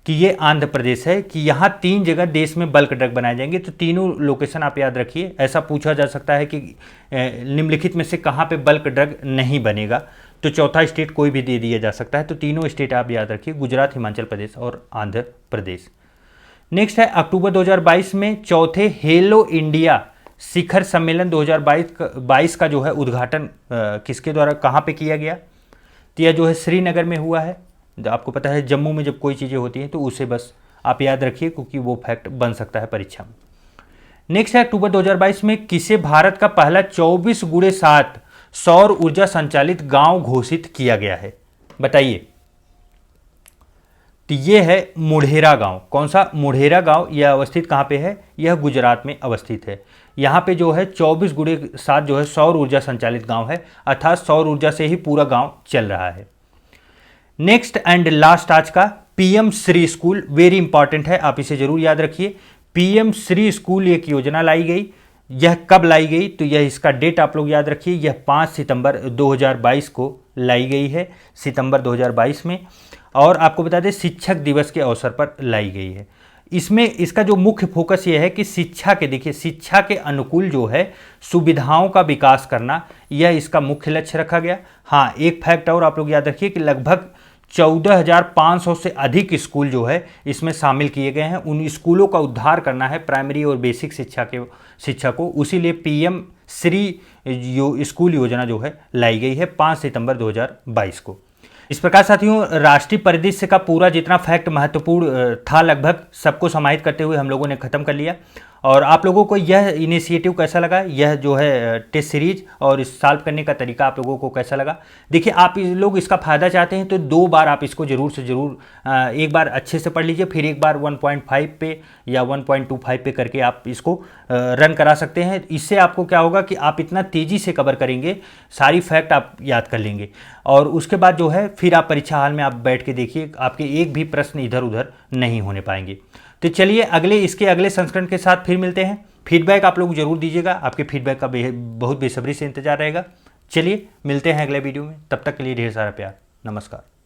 कि ये आंध्र प्रदेश है, कि यहाँ 3 जगह देश में बल्क ड्रग बनाए जाएंगे। तो तीनों लोकेशन आप याद रखिए। ऐसा पूछा जा सकता है कि निम्नलिखित में से कहाँ पे बल्क ड्रग नहीं बनेगा, तो चौथा स्टेट कोई भी दे दिया जा सकता है। तो तीनों स्टेट आप याद रखिए, गुजरात, हिमाचल प्रदेश और आंध्र प्रदेश। नेक्स्ट है, अक्टूबर 2022 में चौथे हेलो इंडिया शिखर सम्मेलन 2022 का जो है उद्घाटन किसके द्वारा कहाँ पे किया गया? तो यह जो है श्रीनगर में हुआ है। आपको पता है जम्मू में जब कोई चीज़ें होती हैं तो उसे बस आप याद रखिए, क्योंकि वो फैक्ट बन सकता है परीक्षा में। नेक्स्ट है, अक्टूबर 2022 में किसे भारत का पहला 24x7 सौर ऊर्जा संचालित गांव घोषित किया गया है? बताइए। तो ये है मोढेरा गांव। कौन सा? मोढेरा गांव। यह अवस्थित कहाँ पे है? यह गुजरात में अवस्थित है। यहाँ पे जो है 24x7 जो है सौर ऊर्जा संचालित गांव है, अर्थात सौर ऊर्जा से ही पूरा गांव चल रहा है। नेक्स्ट एंड लास्ट आज का, PM Shri school, very important है, आप इसे जरूर याद रखिए। पीएम श्री स्कूल एक योजना लाई गई। यह कब लाई गई? तो यह इसका डेट आप लोग याद रखिए। यह 5 सितंबर 2022 को लाई गई है, सितंबर 2022 में। और आपको बता दें शिक्षक दिवस के अवसर पर लाई गई है। इसमें इसका जो मुख्य फोकस ये है कि शिक्षा के, देखिए शिक्षा के अनुकूल जो है सुविधाओं का विकास करना, यह इसका मुख्य लक्ष्य रखा गया। हाँ, एक फैक्ट और आप लोग याद रखिए कि लगभग 14,500 से अधिक स्कूल जो है इसमें शामिल किए गए हैं। उन स्कूलों का उद्धार करना है, प्राइमरी और बेसिक शिक्षा को, उसीलिए पीएम श्री स्कूल योजना जो है लाई गई है 5 सितंबर 2022 को। इस प्रकार साथियों, राष्ट्रीय परिदृश्य का पूरा जितना फैक्ट महत्वपूर्ण था लगभग सबको समाहित करते हुए हम लोगों ने खत्म कर लिया। और आप लोगों को यह इनिशिएटिव कैसा लगा, यह जो है टेस्ट सीरीज और इस सॉल्व करने का तरीका आप लोगों को कैसा लगा। देखिए आप लोग इसका फ़ायदा चाहते हैं तो 2 बार आप इसको ज़रूर से ज़रूर एक बार अच्छे से पढ़ लीजिए, फिर एक बार 1.5 पे या 1.25 पे करके आप इसको रन करा सकते हैं। इससे आपको क्या होगा कि आप इतना तेज़ी से कवर करेंगे, सारी फैक्ट आप याद कर लेंगे और उसके बाद जो है फिर आप परीक्षा हाल में आप बैठ के देखिए, आपके एक भी प्रश्न इधर उधर नहीं होने पाएंगे। तो चलिए इसके अगले संस्करण के साथ फिर मिलते हैं। फीडबैक आप लोग जरूर दीजिएगा, आपके फीडबैक का बहुत बेसब्री से इंतजार रहेगा। चलिए मिलते हैं अगले वीडियो में, तब तक के लिए ढेर सारा प्यार, नमस्कार।